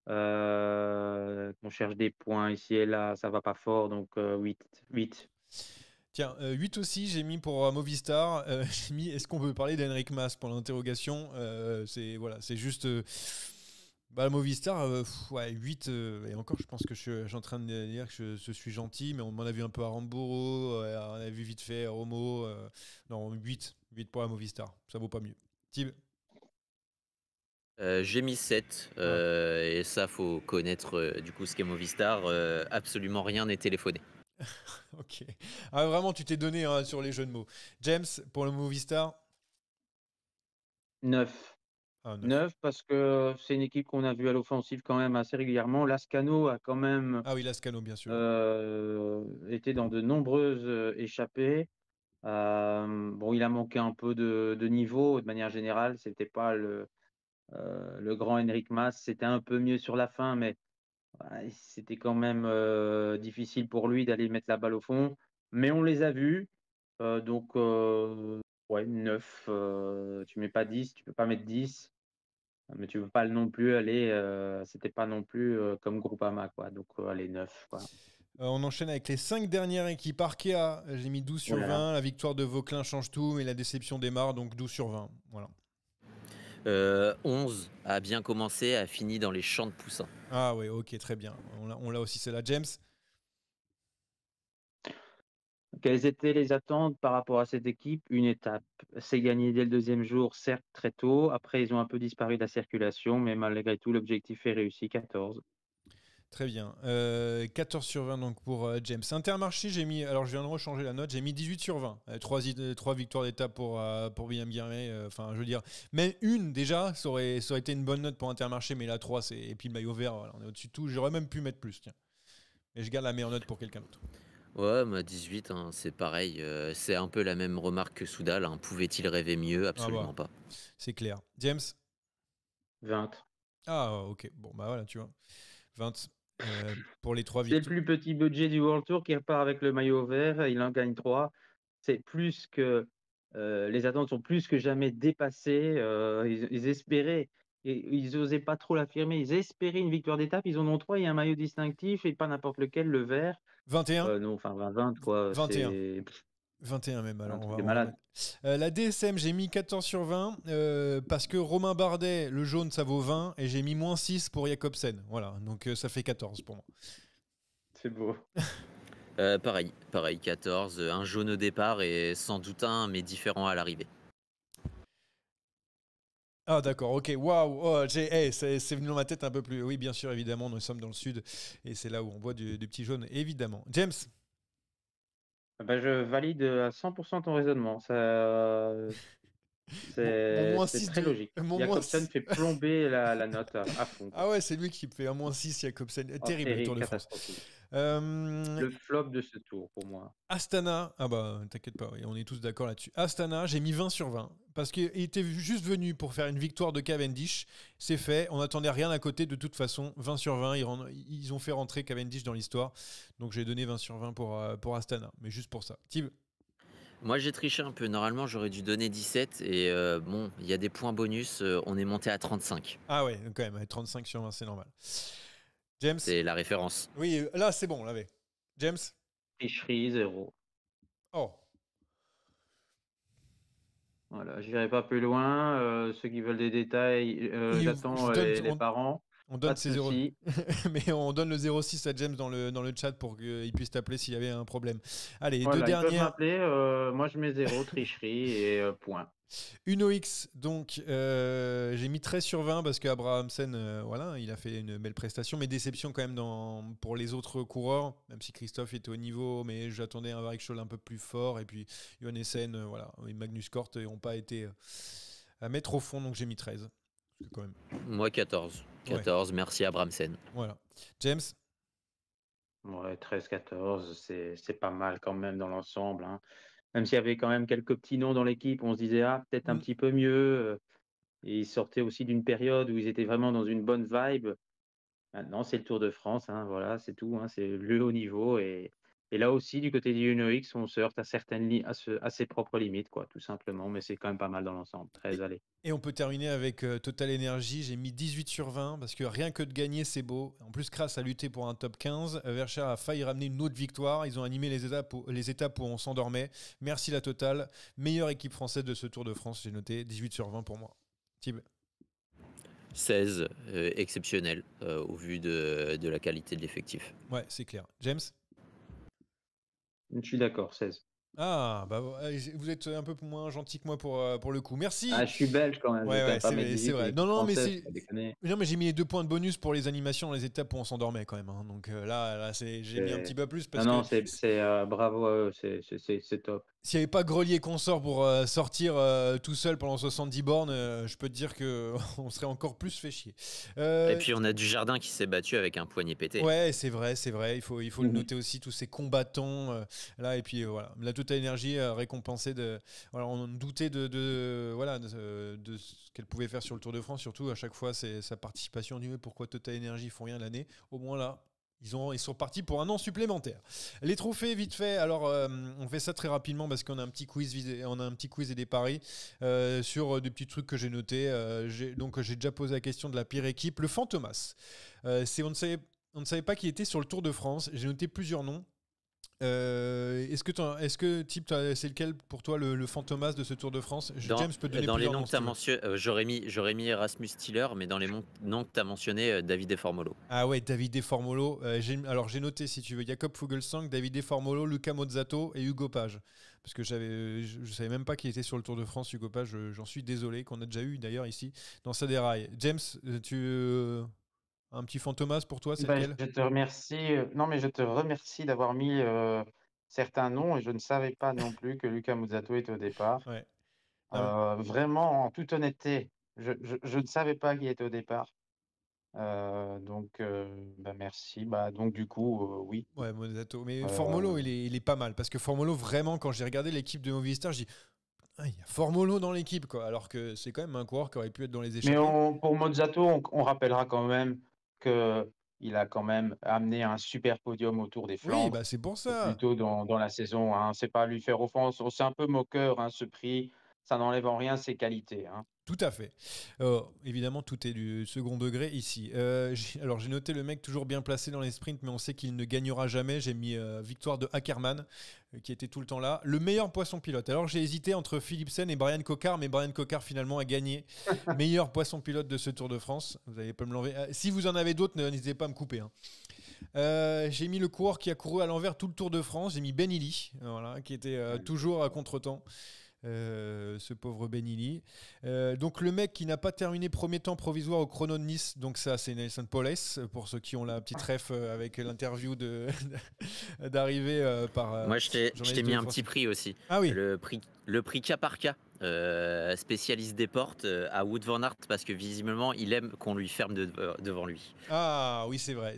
On cherche des points ici et là, ça va pas fort, donc 8. Tiens, 8 aussi, j'ai mis pour Movistar. J'ai mis est-ce qu'on peut parler d'Henrik Mas pour l'interrogation. C'est juste. Movistar, ouais, 8. Et encore, je pense que je suis en train de dire que je suis gentil, mais on m'en a vu un peu à Ramboro, on a vu vite fait à Romo. Non, 8. 8 pour la Movistar. Ça vaut pas mieux. Tib. J'ai mis 7, et ça, faut connaître du coup ce qu'est Movistar. Absolument rien n'est téléphoné. Ok. Ah, vraiment, tu t'es donné hein, sur les jeux de mots. James, pour le Movistar. 9. Ah, 9. 9 parce que c'est une équipe qu'on a vue à l'offensive quand même assez régulièrement. Lascano a quand même Ah oui, Lascano, bien sûr. été dans de nombreuses échappées. Bon, il a manqué un peu de niveau de manière générale. C'était pas le grand Henrik Mas. C'était un peu mieux sur la fin, mais ouais, c'était quand même difficile pour lui d'aller mettre la balle au fond. Mais on les a vus. Donc, ouais, 9. Tu mets pas 10, tu peux pas mettre 10. Mais tu veux pas non plus aller. C'était pas non plus comme Groupama, quoi. Donc, allez, 9, quoi. On enchaîne avec les 5 dernières équipes. Arkea, j'ai mis 12 Oh sur là là. 20. La victoire de Vauclin change tout, mais la déception démarre, donc 12 sur 20. Voilà. 11 a bien commencé, a fini dans les champs de poussins. Ah oui, ok, très bien. On l'a aussi, c'est la James. Quelles étaient les attentes par rapport à cette équipe? Une étape. C'est gagné dès le deuxième jour, certes très tôt. Après, ils ont un peu disparu de la circulation, mais malgré tout, l'objectif est réussi. 14. Très bien. 14 sur 20 donc pour James. Intermarché, j'ai mis. Alors je viens de rechanger la note. J'ai mis 18 sur 20. 3 victoires d'étape pour William Guéret. Enfin, je veux dire, mais une déjà, ça aurait été une bonne note pour Intermarché, mais la 3, c'est. Et puis le maillot vert, voilà, on est au-dessus de tout. J'aurais même pu mettre plus, tiens. Et je garde la meilleure note pour quelqu'un d'autre. Ouais, 18, hein, c'est pareil. C'est un peu la même remarque que Soudal, hein. Pouvait-il rêver mieux? Absolument pas. C'est clair. James? 20. Ah, ok. Bon, bah voilà, tu vois. 20 pour les 3 C'est le victoires. plus petit budget du World Tour qui repart avec le maillot vert. Il en gagne 3. C'est plus que. Les attentes sont plus que jamais dépassées. Ils espéraient. Et ils n'osaient pas trop l'affirmer. Ils espéraient une victoire d'étape. Ils en ont 3 et un maillot distinctif et pas n'importe lequel, le vert. 21? Non, enfin 20, quoi. 21. C'est 21 même, alors un on truc va, de on va malade. mettre. La DSM, j'ai mis 14 sur 20 parce que Romain Bardet, le jaune, ça vaut 20 et j'ai mis moins 6 pour Jacobsen. Voilà, donc ça fait 14 pour moi. C'est beau. Pareil, 14. Un jaune au départ et sans doute un, mais différent à l'arrivée. Ah d'accord, ok, waouh, oh, c'est venu dans ma tête un peu plus. Oui, bien sûr, évidemment, nous sommes dans le sud et c'est là où on voit du petit jaune, évidemment. James? Ben, je valide à 100% ton raisonnement. Mon moins C'est 6 très de. logique. Mon moins Jacobsen 6. fait plomber la note à fond, Ah quoi. ouais, c'est lui qui fait un moins 6 Jacobsen. Oh, Terrible le Tour terrible, de France. catastrophique. Euh, Le flop de ce tour, pour moi. Astana, ah bah t'inquiète pas, oui, on est tous d'accord là-dessus. Astana, j'ai mis 20 sur 20 parce qu'il était juste venu pour faire une victoire de Cavendish. C'est fait, on n'attendait rien à côté de toute façon. 20 sur 20, ils ont fait rentrer Cavendish dans l'histoire. Donc j'ai donné 20 sur 20 pour Astana, mais juste pour ça. Tib? Moi, j'ai triché un peu. Normalement, j'aurais dû donner 17 et bon, il y a des points bonus. On est monté à 35. Ah ouais, quand même, 35 sur 20, c'est normal. James? C'est la référence. Oui, là c'est bon, là, ouais. James? Tricherie, 0. Oh, Voilà, je n'irai pas plus loin. Ceux qui veulent des détails, j'attends les parents. on Pas donne de ses 0. souci. Mais on donne le 06 à James dans le chat pour qu'il puisse t'appeler s'il y avait un problème. Allez, Voilà, deux ils peuvent dernières. m'appeler. Moi, je mets 0, tricherie et point. Uno X, donc j'ai mis 13 sur 20 parce qu'Abrahamsen, voilà, il a fait une belle prestation, mais déception quand même pour les autres coureurs, même si Christophe était au niveau, mais j'attendais un Varik un peu plus fort, et puis Johannessen, voilà, et Magnus Cort n'ont pas été à mettre au fond, donc j'ai mis 13. Quand même. Moi, 14. 14, merci Abramsen. Voilà. James? Ouais, 13-14, c'est pas mal quand même dans l'ensemble, hein. Même s'il y avait quand même quelques petits noms dans l'équipe, on se disait, ah, peut-être un petit peu mieux. Et ils sortaient aussi d'une période où ils étaient vraiment dans une bonne vibe. Maintenant, c'est le Tour de France, hein, voilà, c'est tout, hein, c'est le haut niveau. Et là aussi, du côté du Uno X, on se heurte à à ses propres limites, quoi, tout simplement. Mais c'est quand même pas mal dans l'ensemble. 13, allez. Et on peut terminer avec Total Energy. J'ai mis 18 sur 20 parce que rien que de gagner, c'est beau. En plus, Kras a lutté pour un top 15. Verscher a failli ramener une autre victoire. Ils ont animé les étapes où on s'endormait. Merci la Total. Meilleure équipe française de ce Tour de France. J'ai noté 18 sur 20 pour moi. Thib? 16, exceptionnel au vu de la qualité de l'effectif. Ouais, c'est clair. James? Je suis d'accord, 16. Ah, bah vous êtes un peu moins gentil que moi pour le coup. Merci. Ah, je suis belge quand même. Ouais, je vais pas mettre 18 c'est vrai. avec Non, mais française, c'est. pas déconner. Non, mais j'ai mis les 2 points de bonus pour les animations dans les étapes où on s'endormait quand même, hein. Donc là j'ai mis un petit peu plus parce Non, que c'est bravo à eux, c'est top. s'il n'y avait pas Grelier Consort pour sortir tout seul pendant 70 bornes, je peux te dire qu'on serait encore plus fait chier. Et puis on a Dujardin qui s'est battu avec un poignet pété. Ouais, c'est vrai. Il faut le noter aussi, tous ces combattants là. Et puis voilà, la Total Energy récompensée de. Voilà, on doutait de ce qu'elle pouvait faire sur le Tour de France. Surtout à chaque fois, c'est sa participation. On dit mais pourquoi Total Energy font rien l'année? Au moins là. Ils sont partis pour un an supplémentaire. Les trophées, vite fait. Alors, on fait ça très rapidement parce qu'on a un petit quiz et des paris sur des petits trucs que j'ai notés. Donc, j'ai déjà posé la question de la pire équipe. Le Fantomas. On ne savait pas qui était sur le Tour de France. J'ai noté plusieurs noms. Est-ce que Tip, c'est lequel pour toi le Fantomas de ce Tour de France? James peut donner dans les plusieurs noms noms. que tu as mentionnés, j'aurais mis Erasmus Tiller, mais dans les noms que tu as mentionnés, David Deformolo. Ah ouais, David Deformolo. J'ai noté, si tu veux, Jakob Fuglsang, David Deformolo, Luca Mozzato et Hugo Page. Parce que je savais même pas qu'il était sur le Tour de France, Hugo Page. J'en suis désolé, qu'on a déjà eu d'ailleurs ici dans Ça déraille. James, un petit Fantomas pour toi, c'est lequel? Je te remercie. Non, mais je te remercie d'avoir mis certains noms et je ne savais pas non plus que Luca Muzzato était au départ. Ouais. Vraiment, en toute honnêteté, je ne savais pas qui était au départ. Merci. Donc du coup, oui. Ouais, Mozzato. Mais Formolo, il est pas mal. Parce que Formolo, vraiment, quand j'ai regardé l'équipe de Movistar, j'ai dit il y a Formolo dans l'équipe, quoi. Alors que c'est quand même un coureur qui aurait pu être dans les échappées. Mais pour Mozzato, on rappellera quand même qu'il a quand même amené un super podium au Tour des Flandres. Oui, bah c'est pour ça. Plutôt dans la saison, hein. C'est pas lui faire offense. C'est un peu moqueur, hein, ce prix. Ça n'enlève en rien ses qualités, hein. Tout à fait. Évidemment, tout est du second degré ici. J'ai noté le mec toujours bien placé dans les sprints, mais on sait qu'il ne gagnera jamais. J'ai mis victoire de Ackermann, qui était tout le temps là. Le meilleur poisson pilote. Alors j'ai hésité entre Philipsen et Brian Cocard, mais Brian Cocard finalement a gagné. Meilleur poisson pilote de ce Tour de France. Vous n'allez pas me l'enlever. Si vous en avez d'autres, n'hésitez pas à me couper, hein. J'ai mis le coureur qui a couru à l'envers tout le Tour de France. J'ai mis Ben Illy, voilà, qui était toujours à contre-temps. Ce pauvre Benili. Donc le mec qui n'a pas terminé premier temps provisoire au chrono de Nice, donc ça c'est Nelson Poles, pour ceux qui ont la petite ref avec l'interview d'arrivée par... Moi je t'ai mis un petit prix aussi. Ah oui. Le prix cas par cas, spécialiste des portes à Wout van Aert, parce que visiblement il aime qu'on lui ferme devant lui. Ah oui, c'est vrai,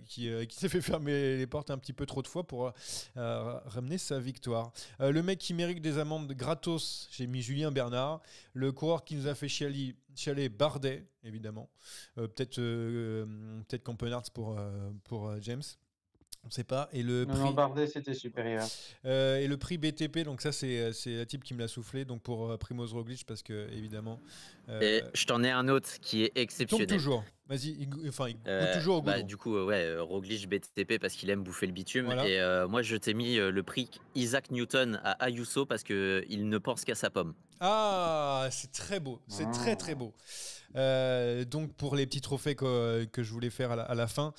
qui s'est fait fermer les portes un petit peu trop de fois pour ramener sa victoire. Le mec qui mérite des amendes gratos, j'ai mis Julien Bernard. Le coureur qui nous a fait chialer Bardet, évidemment. Peut-être Campenarts pour James. On ne sait pas. Et Non, Bardet, c'était supérieur. Et le prix BTP, donc ça, c'est la type qui me l'a soufflé, donc pour Primoz Roglic, parce que, évidemment... Et je t'en ai un autre qui est exceptionnel. Donc toujours. Vas-y, il goûte toujours au goudron. Du coup, Roglic BTP parce qu'il aime bouffer le bitume. Voilà. Et moi, je t'ai mis le prix Isaac Newton à Ayuso parce qu'il ne pense qu'à sa pomme. Ah, c'est très beau. C'est très, très beau. Donc, pour les petits trophées que je voulais faire à la fin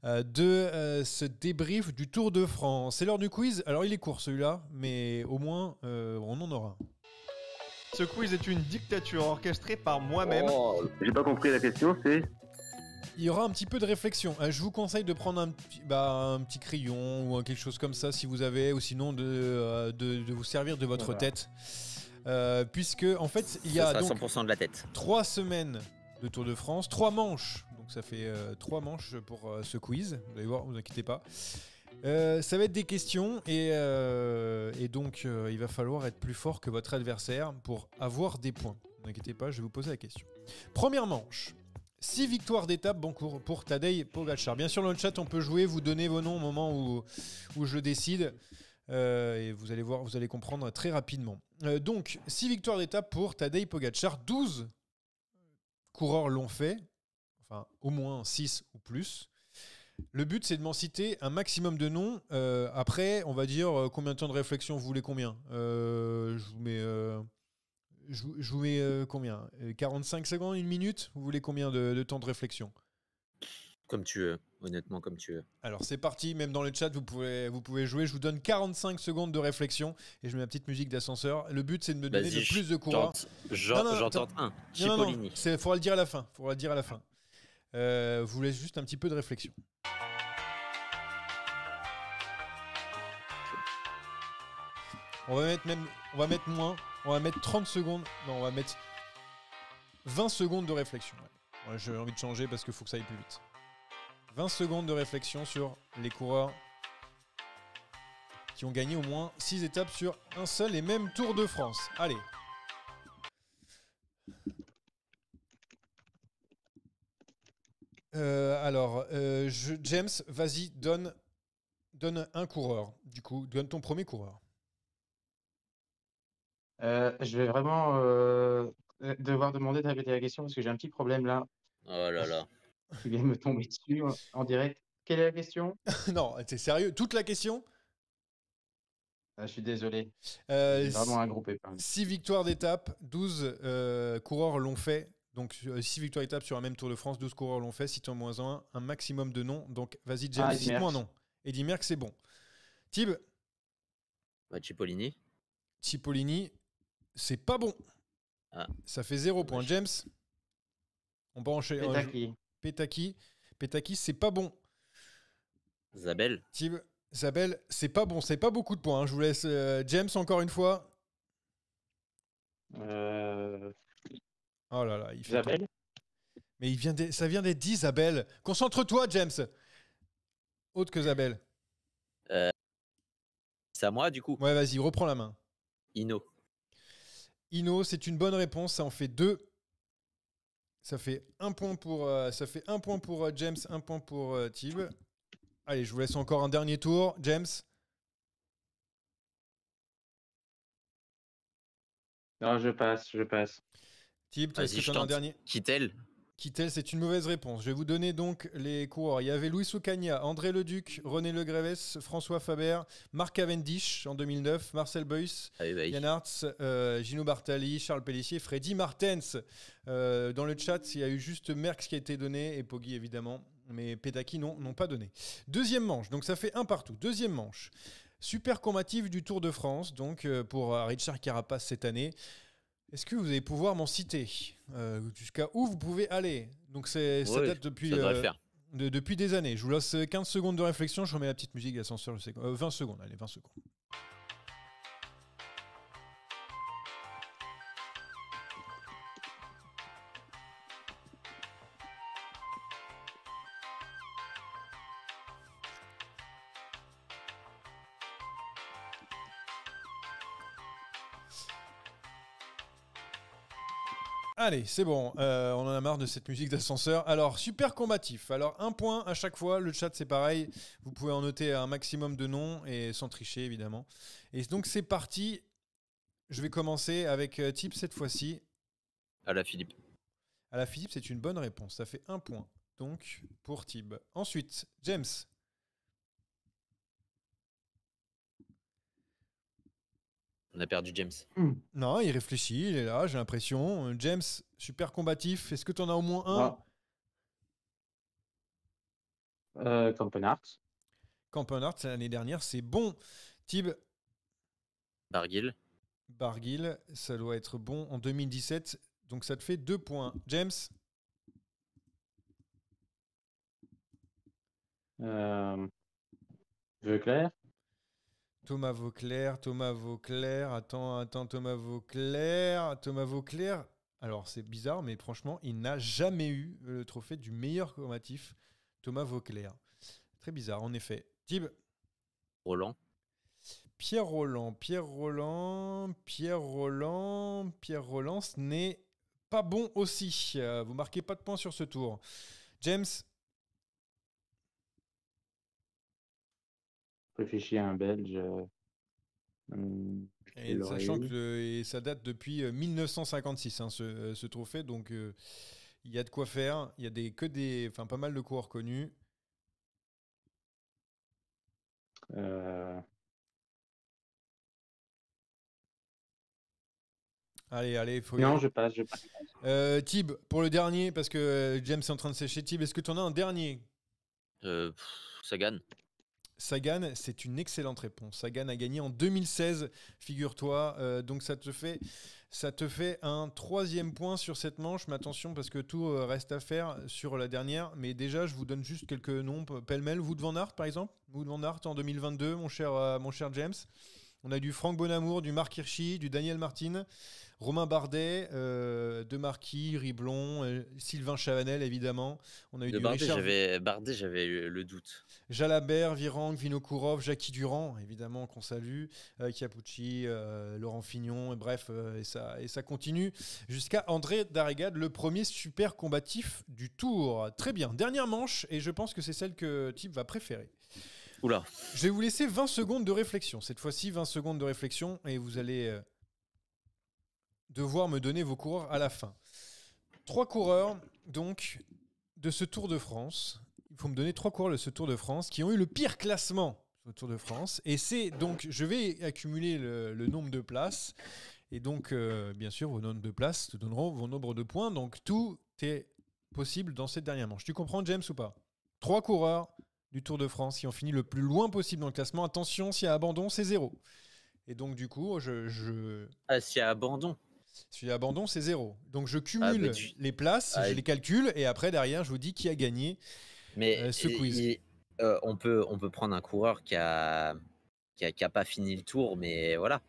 de ce débrief du Tour de France. C'est l'heure du quiz. Alors, il est court celui-là, mais au moins, on en aura. Ce quiz est une dictature orchestrée par moi-même. Oh, j'ai pas compris la question, c'est... Il y aura un petit peu de réflexion. Je vous conseille de prendre un petit crayon ou quelque chose comme ça si vous avez, ou sinon de vous servir de votre tête. Puisque, en fait, il y a ça sera donc 100% de la tête. 3 semaines de Tour de France. 3 manches, donc ça fait 3 manches pour ce quiz. Vous allez voir, vous inquiétez pas. Ça va être des questions et donc il va falloir être plus fort que votre adversaire pour avoir des points. Ne vous inquiétez pas, je vais vous poser la question. Première manche. 6 victoires d'étape, bon cours pour Tadej Pogačar. Bien sûr, dans le chat, on peut jouer, vous donner vos noms au moment où je décide. Et vous allez voir, vous allez comprendre très rapidement. Donc, 6 victoires d'étape pour Tadej Pogačar. 12 coureurs l'ont fait. Enfin, au moins 6 ou plus. Le but, c'est de m'en citer un maximum de noms. Après, on va dire combien de temps de réflexion vous voulez, combien je vous mets combien 45 secondes, 1 minute. Vous voulez combien de temps de réflexion? Comme tu veux, honnêtement, comme tu veux. Alors c'est parti, même dans le chat, vous pouvez jouer. Je vous donne 45 secondes de réflexion et je mets ma petite musique d'ascenseur. Le but, c'est de me donner le plus de coureurs. J'en tente un. Cipollini. Il faudra le dire à la fin. Vous laisse juste un petit peu de réflexion. On va mettre moins. On va mettre 30 secondes. Non, on va mettre 20 secondes de réflexion. Ouais, j'ai envie de changer parce qu'il faut que ça aille plus vite. 20 secondes de réflexion sur les coureurs qui ont gagné au moins 6 étapes sur un seul et même Tour de France. Allez. James, vas-y, donne un coureur. Du coup, donne ton premier coureur. Je vais vraiment devoir demander de répéter la question parce que j'ai un petit problème là Oh là là. qui vient de me tomber dessus en direct. Quelle est la question? Non, t'es sérieux? Toute la question? Je suis désolé. J'ai vraiment un gros pépin. 6 victoires d'étape, 12 coureurs l'ont fait. Donc 6 victoires d'étape sur un même Tour de France, 12 coureurs l'ont fait. Cite en moins un maximum de noms. Donc vas-y, James, cite-moi un nom. Eddy Merckx, c'est bon. Tib? Cipollini. Cipollini, c'est pas bon. Ah. Ça fait 0 points. James? On peut enchaîner. Petaki. Petaki, c'est pas bon. Zabel. Tib? Zabel, c'est pas bon. C'est pas beaucoup de points. Hein. Je vous laisse. James, encore une fois. Oh là là, il fait. Zabel. Mais ça vient d'être dit, Zabel. Concentre-toi, James. Autre que Zabel. C'est à moi, du coup. Ouais, vas-y, reprends la main. Hinault, c'est une bonne réponse. Ça en fait 2. Ça fait 1 point pour, James, 1 point pour Tib. Allez, je vous laisse encore un dernier tour. James? Non, je passe. Tib, est-ce que tu en as un dernier? Kittel, c'est une mauvaise réponse. Je vais vous donner donc les coureurs. Il y avait Luis Ocaña, André Leduc, René Legreves, François Faber, Marc Cavendish en 2009, Marcel Boyce, Jan Hartz, Gino Bartali, Charles Pélissier, Freddy Martens. Dans le chat, il y a eu juste Merckx qui a été donné et Poggi évidemment, mais Petaki n'ont pas donné. Deuxième manche, donc ça fait 1 partout. Deuxième manche, super combatif du Tour de France, donc pour Richard Carapace cette année. Est-ce que vous allez pouvoir m'en citer jusqu'à où vous pouvez aller? Donc ça date depuis, depuis des années. Je vous laisse 15 secondes de réflexion. Je remets la petite musique d'ascenseur. 20 secondes, allez, 20 secondes. Allez, c'est bon, on en a marre de cette musique d'ascenseur. Alors, super combatif. Alors, 1 point à chaque fois. Le chat, c'est pareil. Vous pouvez en noter un maximum de noms et sans tricher, évidemment. Et donc, c'est parti. Je vais commencer avec Tib cette fois-ci. Alaphilippe. Alaphilippe, c'est une bonne réponse. Ça fait 1 point. Donc, pour Tib. Ensuite, James. On a perdu James. Non, il réfléchit, il est là, j'ai l'impression. James, super combatif. Est-ce que tu en as au moins un? Campenhart. Campenhart, c'est l'année dernière, c'est bon. Tib? Barguil, ça doit être bon en 2017. Donc ça te fait 2 points. James? Veuclair. Thomas Vauclair. Attends, Thomas Vauclair. Alors, c'est bizarre, mais franchement, il n'a jamais eu le trophée du meilleur combatif, Thomas Vauclair. Très bizarre, en effet. Tib, Roland. Pierre Roland, ce n'est pas bon aussi. Vous marquez pas de points sur ce tour. James, Réfléchis à un Belge. et sachant que ça date depuis 1956, hein, ce trophée, donc il y a de quoi faire. Il y a pas mal de coureurs connus. Allez, il faut y Non, aller. je passe. Tib, pour le dernier, parce que James est en train de sécher. Tib, est-ce que tu en as un dernier? Sagan. Sagan, c'est une excellente réponse. Sagan a gagné en 2016, figure-toi. Donc ça te fait un 3e point sur cette manche. Mais attention, parce que tout reste à faire sur la dernière. Mais déjà, je vous donne juste quelques noms pêle-mêle. Wout van Aert, par exemple. Wout van Aert en 2022, mon cher James. On a du Franck Bonamour, du Marc Hirschi, du Daniel Martin, Romain Bardet, De Marquis, Riblon, Sylvain Chavanel, évidemment. On a eu De du Bardet, Richard j'avais eu le doute. Jalabert, Virang, Vinokourov, Jackie Durand, évidemment, qu'on salue, Chiappucci, Laurent Fignon, et bref, et ça continue jusqu'à André Darrigade, le premier super combatif du Tour. Très bien, dernière manche, et je pense que c'est celle que Tib va préférer. Oula. Je vais vous laisser 20 secondes de réflexion. Cette fois-ci, 20 secondes de réflexion, et vous allez devoir me donner vos coureurs à la fin. 3 coureurs, donc, de ce Tour de France. Il faut me donner 3 coureurs de ce Tour de France qui ont eu le pire classement au Tour de France. Et c'est donc, je vais accumuler le nombre de places. Et donc, bien sûr, vos nombres de places te donneront vos nombres de points. Donc, tout est possible dans cette dernière manche. Tu comprends, James, ou pas? 3 coureurs du Tour de France qui ont fini le plus loin possible dans le classement. Attention, s'il y a abandon, c'est 0. Et donc, du coup, Ah, s'il y a abandon. s'il y a abandon, c'est 0. Donc, je cumule les places, je les calcule, et après, derrière, je vous dis qui a gagné ce quiz. On peut prendre un coureur qui a pas fini le tour, mais voilà.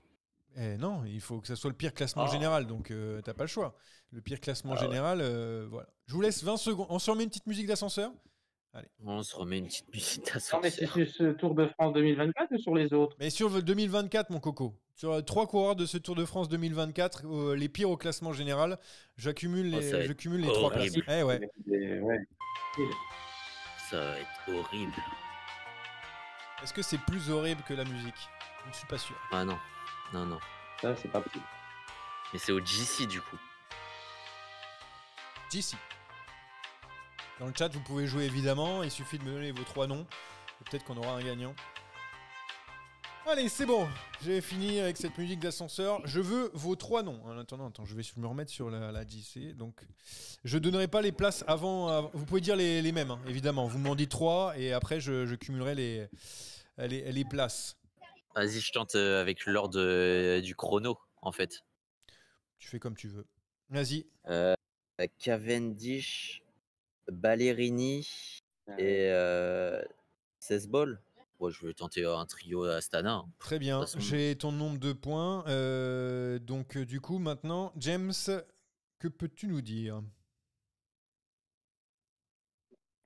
Non, il faut que ça soit le pire classement général, donc t'as pas le choix. Le pire classement général, voilà. Je vous laisse 20 secondes. On se remet une petite musique d'ascenseur? Allez. On se remet une petite musique Non, mais c'est sur ce Tour de France 2024 ou sur les autres? Mais sur le 2024, mon coco. Sur 3 coureurs de ce Tour de France 2024, les pires au classement général, j'accumule les 3 places. horrible. Ouais. Ça va être horrible. Est-ce que c'est plus horrible que la musique? Je ne suis pas sûr. Ah non. Ça, c'est pas possible. Mais c'est au GC du coup. JC. Dans le chat, vous pouvez jouer évidemment. Il suffit de me donner vos 3 noms. Et peut-être qu'on aura un gagnant. Allez, c'est bon. J'ai fini avec cette musique d'ascenseur. Je veux vos 3 noms. En attendant, je vais me remettre sur la JC. Donc, je donnerai pas les places avant. Vous pouvez dire les mêmes, hein, évidemment. Vous m'en dites 3 et après, je cumulerai les places. Vas-y, je tente avec l'ordre du chrono, en fait. Tu fais comme tu veux. Vas-y. Cavendish, Ballerini et 16 balles. Ouais, je vais tenter un trio Astana. Très bien. De toute façon- J'ai ton nombre de points. Donc, du coup, maintenant, James, que peux-tu nous dire?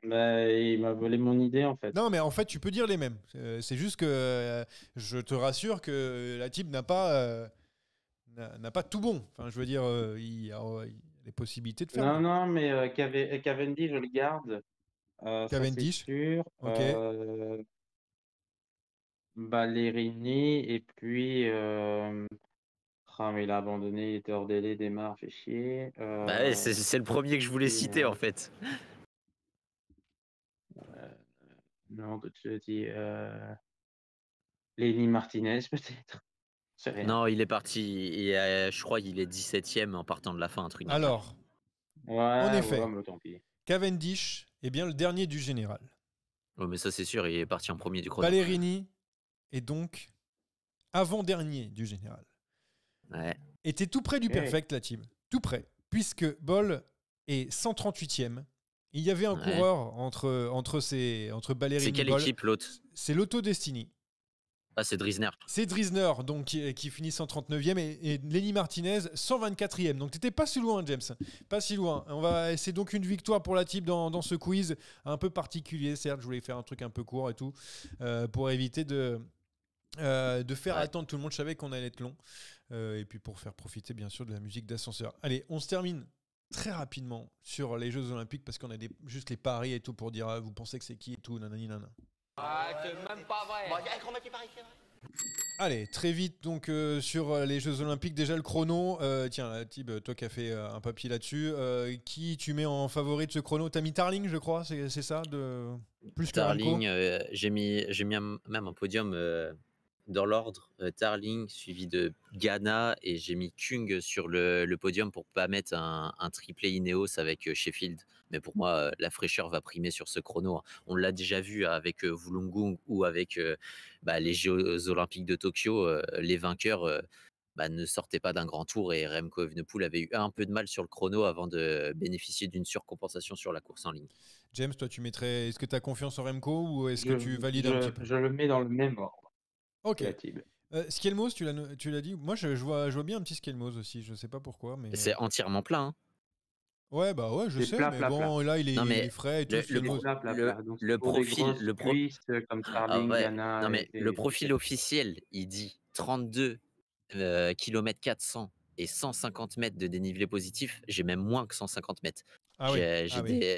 Bah, il m'a volé mon idée, en fait. Non, mais en fait, tu peux dire les mêmes. C'est juste que je te rassure que la type n'a pas tout bon. Enfin, je veux dire, il y a les possibilités de faire. Non, mais Cavendish, je le garde. Cavendish, ça, c'est sûr. ok. Ballerini, et puis... mais il a abandonné, il était hors délai, démarre, fait chier. Bah ouais, c'est le premier que je voulais citer, en fait. Non, que tu dis... Lenny Martinez, peut-être. C'est rien. Non, il est parti. Je crois qu'il est 17ème en partant de la fin, un truc. Alors, Ouais, en effet. mais tant pis. Cavendish est bien le dernier du général. Ouais, mais ça, c'est sûr, il est parti en premier du chrono. Ballerini est donc avant-dernier du général. Ouais. Et t'es tout près du perfect, la team. Tout près. Puisque Boll est 138e. Il y avait un coureur entre Ballerini C'est quelle et Boll. équipe, l'autre? C'est l'Auto Destiny. Ah, c'est Drisner. C'est Drisner donc, qui finit 139e et Lenny Martinez 124e. Donc t'étais pas si loin, James. Pas si loin. C'est donc une victoire pour la team dans ce quiz un peu particulier. Certes, je voulais faire un truc un peu court et tout pour éviter de faire attendre tout le monde. Je savais qu'on allait être long. Et puis pour faire profiter bien sûr de la musique d'ascenseur. Allez, on se termine très rapidement sur les Jeux Olympiques parce qu'on a juste les paris et tout pour dire vous pensez que c'est qui et tout, nanani nana. Ah, c'est même pas vrai. Allez, très vite donc sur les Jeux Olympiques, déjà le chrono. Tiens, Thib, toi qui as fait un papier là-dessus, qui tu mets en favori de ce chrono? T'as mis Tarling, je crois, c'est ça de plus que Remco. Tarling, j'ai mis même un podium dans l'ordre. Tarling suivi de Ghana et j'ai mis Kung sur le podium pour pas mettre un triplé Ineos avec Sheffield. Mais pour moi, la fraîcheur va primer sur ce chrono. On l'a déjà vu avec Wollongong ou avec les Jeux Olympiques de Tokyo. Les vainqueurs ne sortaient pas d'un grand tour et Remco Evenepoel avait eu un peu de mal sur le chrono avant de bénéficier d'une surcompensation sur la course en ligne. James, toi tu mettrais. Est-ce que tu as confiance en Remco ou est-ce que tu valides un petit peu? Je le mets dans le même ordre Ok. que la Thib. Skelmos, tu l'as dit. Moi je vois bien un petit Skelmos aussi. Je sais pas pourquoi. Mais... C'est entièrement plein. Hein. Ouais, je C'est sais, plat, mais plat, bon, là il est frais et tout. Le profil, comme Starling, Ghana. Non mais le profil officiel, il dit 32 km 400 et 150 mètres de dénivelé positif. J'ai même moins que 150 mètres. Ah oui.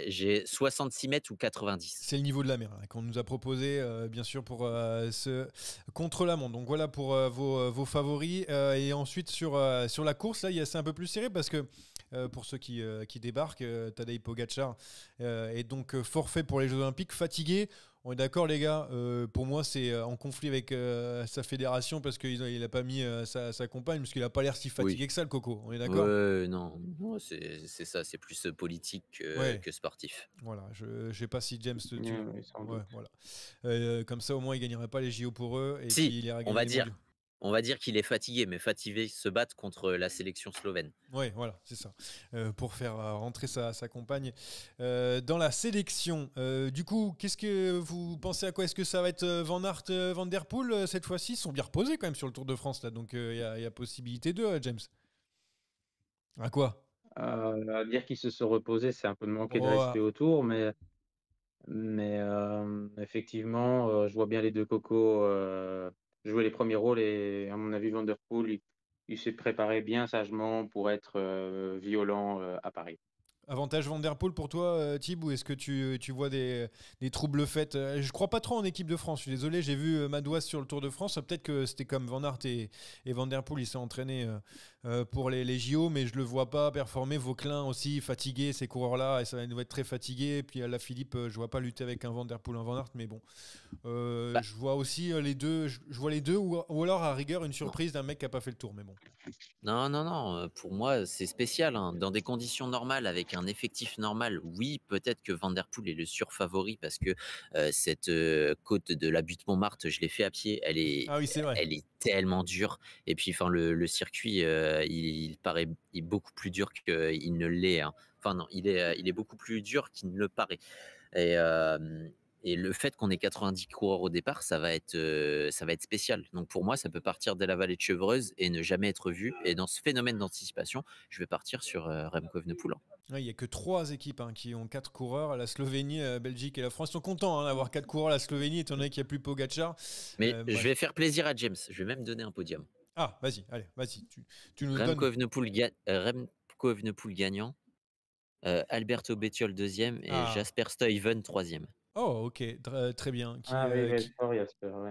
J'ai 66 mètres ou 90. C'est le niveau de la mer qu'on nous a proposé, bien sûr, pour ce contre-la-montre. Donc voilà pour vos favoris. Et ensuite, sur la course, là, c'est un peu plus serré parce que pour ceux qui débarquent, Tadej Pogačar est donc forfait pour les Jeux Olympiques, fatigué. On est d'accord, les gars. Pour moi, c'est en conflit avec sa fédération parce qu'il n'a pas mis sa compagne, parce qu'il n'a pas l'air si fatigué que ça, le coco. On est d'accord? Non, c'est ça. C'est plus politique que sportif. Voilà, je ne sais pas si James... Voilà. comme ça, au moins, il ne gagnerait pas les JO pour eux. Et si, puis, il on va dire qu'il est fatigué, mais fatigué se battre contre la sélection slovène. Oui, voilà, c'est ça. Pour faire rentrer sa compagne dans la sélection. Du coup, qu'est-ce que vous pensez à quoi? Est-ce que ça va être Van Aert, Van Der Poel cette fois-ci? Ils sont bien reposés quand même sur le Tour de France, là, donc il y a possibilité d'eux, James. À quoi? À dire qu'ils se sont reposés, c'est un peu de manquer de respect au Tour, mais effectivement, je vois bien les deux cocos jouer les premiers rôles et à mon avis, Van Der Poel, il s'est préparé bien sagement pour être violent à Paris. Avantage Van Der Poel pour toi, Thib, ou est-ce que tu vois des troubles faits? Je crois pas trop en équipe de France, je suis désolé, j'ai vu Madouas sur le Tour de France, peut-être que c'était comme Van Aert et Van Der Poel, il s'est entraîné pour les JO, mais je le vois pas performer. Vauclin aussi, fatigué, ces coureurs-là, et ça va être très fatigué. Puis la Philippe, je vois pas lutter avec un Van Der Poel, un Van Aert, mais bon. Je vois aussi les deux, ou alors à rigueur une surprise d'un mec qui a pas fait le Tour, mais bon. Non, pour moi c'est spécial. Hein. Dans des conditions normales, avec un effectif normal, oui, peut-être que Van Der Poel est le surfavori parce que cette côte de la butte Montmartre, je l'ai fait à pied, elle est tellement dure. Et puis le circuit, il paraît beaucoup plus dur qu'il ne l'est. Hein. Enfin non, il est beaucoup plus dur qu'il ne le paraît. Et le fait qu'on ait 90 coureurs au départ, ça va être spécial. Donc pour moi, ça peut partir dès la vallée de Chevreuse et ne jamais être vu. Et dans ce phénomène d'anticipation, je vais partir sur Remco Evenepoel. Il n'y a que 3 équipes qui ont 4 coureurs. La Slovénie, la Belgique et la France sont contents d'avoir 4 coureurs. La Slovénie, étant donné qu'il n'y a plus Pogačar. Mais je vais faire plaisir à James. Je vais même donner un podium. Ah, vas-y. Tu nous Remco donnes... Evenepoel gagnant. Alberto Bettiol 2e et Jasper Stuyven 3e. Oh, ok, très bien.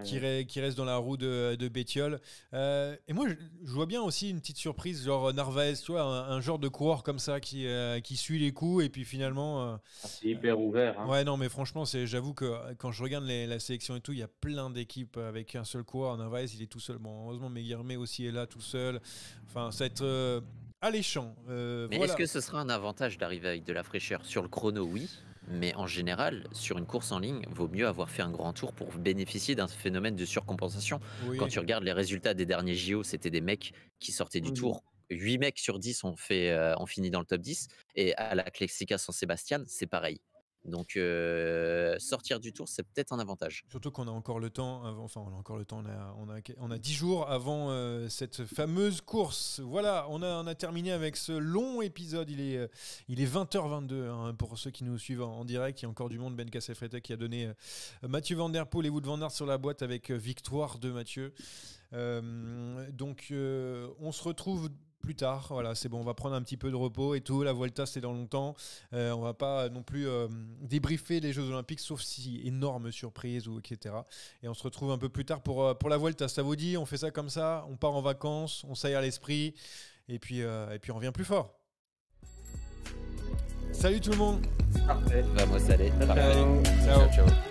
Qui reste dans la roue de Bettiol. Et moi, je vois bien aussi une petite surprise, genre Narvaez, tu vois, un genre de coureur comme ça qui suit les coups et puis finalement. C'est hyper ouvert. Hein. Ouais, non, mais franchement, j'avoue que quand je regarde la sélection et tout, il y a plein d'équipes avec un seul coureur. Narvaez, il est tout seul. Bon, heureusement, Meguermé aussi est là tout seul. Enfin, ça va être alléchant. Mais est-ce que ce sera un avantage d'arriver avec de la fraîcheur sur le chrono? Oui. Mais en général, sur une course en ligne, vaut mieux avoir fait un grand tour pour bénéficier d'un phénomène de surcompensation. Oui. Quand tu regardes les résultats des derniers JO, c'était des mecs qui sortaient du tour. 8 mecs sur 10 ont fini dans le top 10. Et à la Classica San Sebastian, c'est pareil. Donc sortir du Tour, c'est peut-être un avantage. Surtout qu'on a encore le temps, on a 10 jours avant cette fameuse course. Voilà, on a terminé avec ce long épisode. Il est 20h22 hein, pour ceux qui nous suivent en direct. Il y a encore du monde. Ben Cassefrete qui a donné Mathieu Van Der Poel et Wout van Aert sur la boîte avec victoire de Mathieu. Donc on se retrouve plus tard, voilà, c'est bon, on va prendre un petit peu de repos et tout. La Vuelta, c'est dans longtemps. On va pas non plus débriefer les Jeux Olympiques, sauf si énorme surprise ou etc. Et on se retrouve un peu plus tard pour la Vuelta. Ça vous dit, on fait ça comme ça, on part en vacances, on s'aère l'esprit et puis on revient plus fort. Salut tout le monde. Parfait. Vamos aller. Ciao. Ciao, ciao.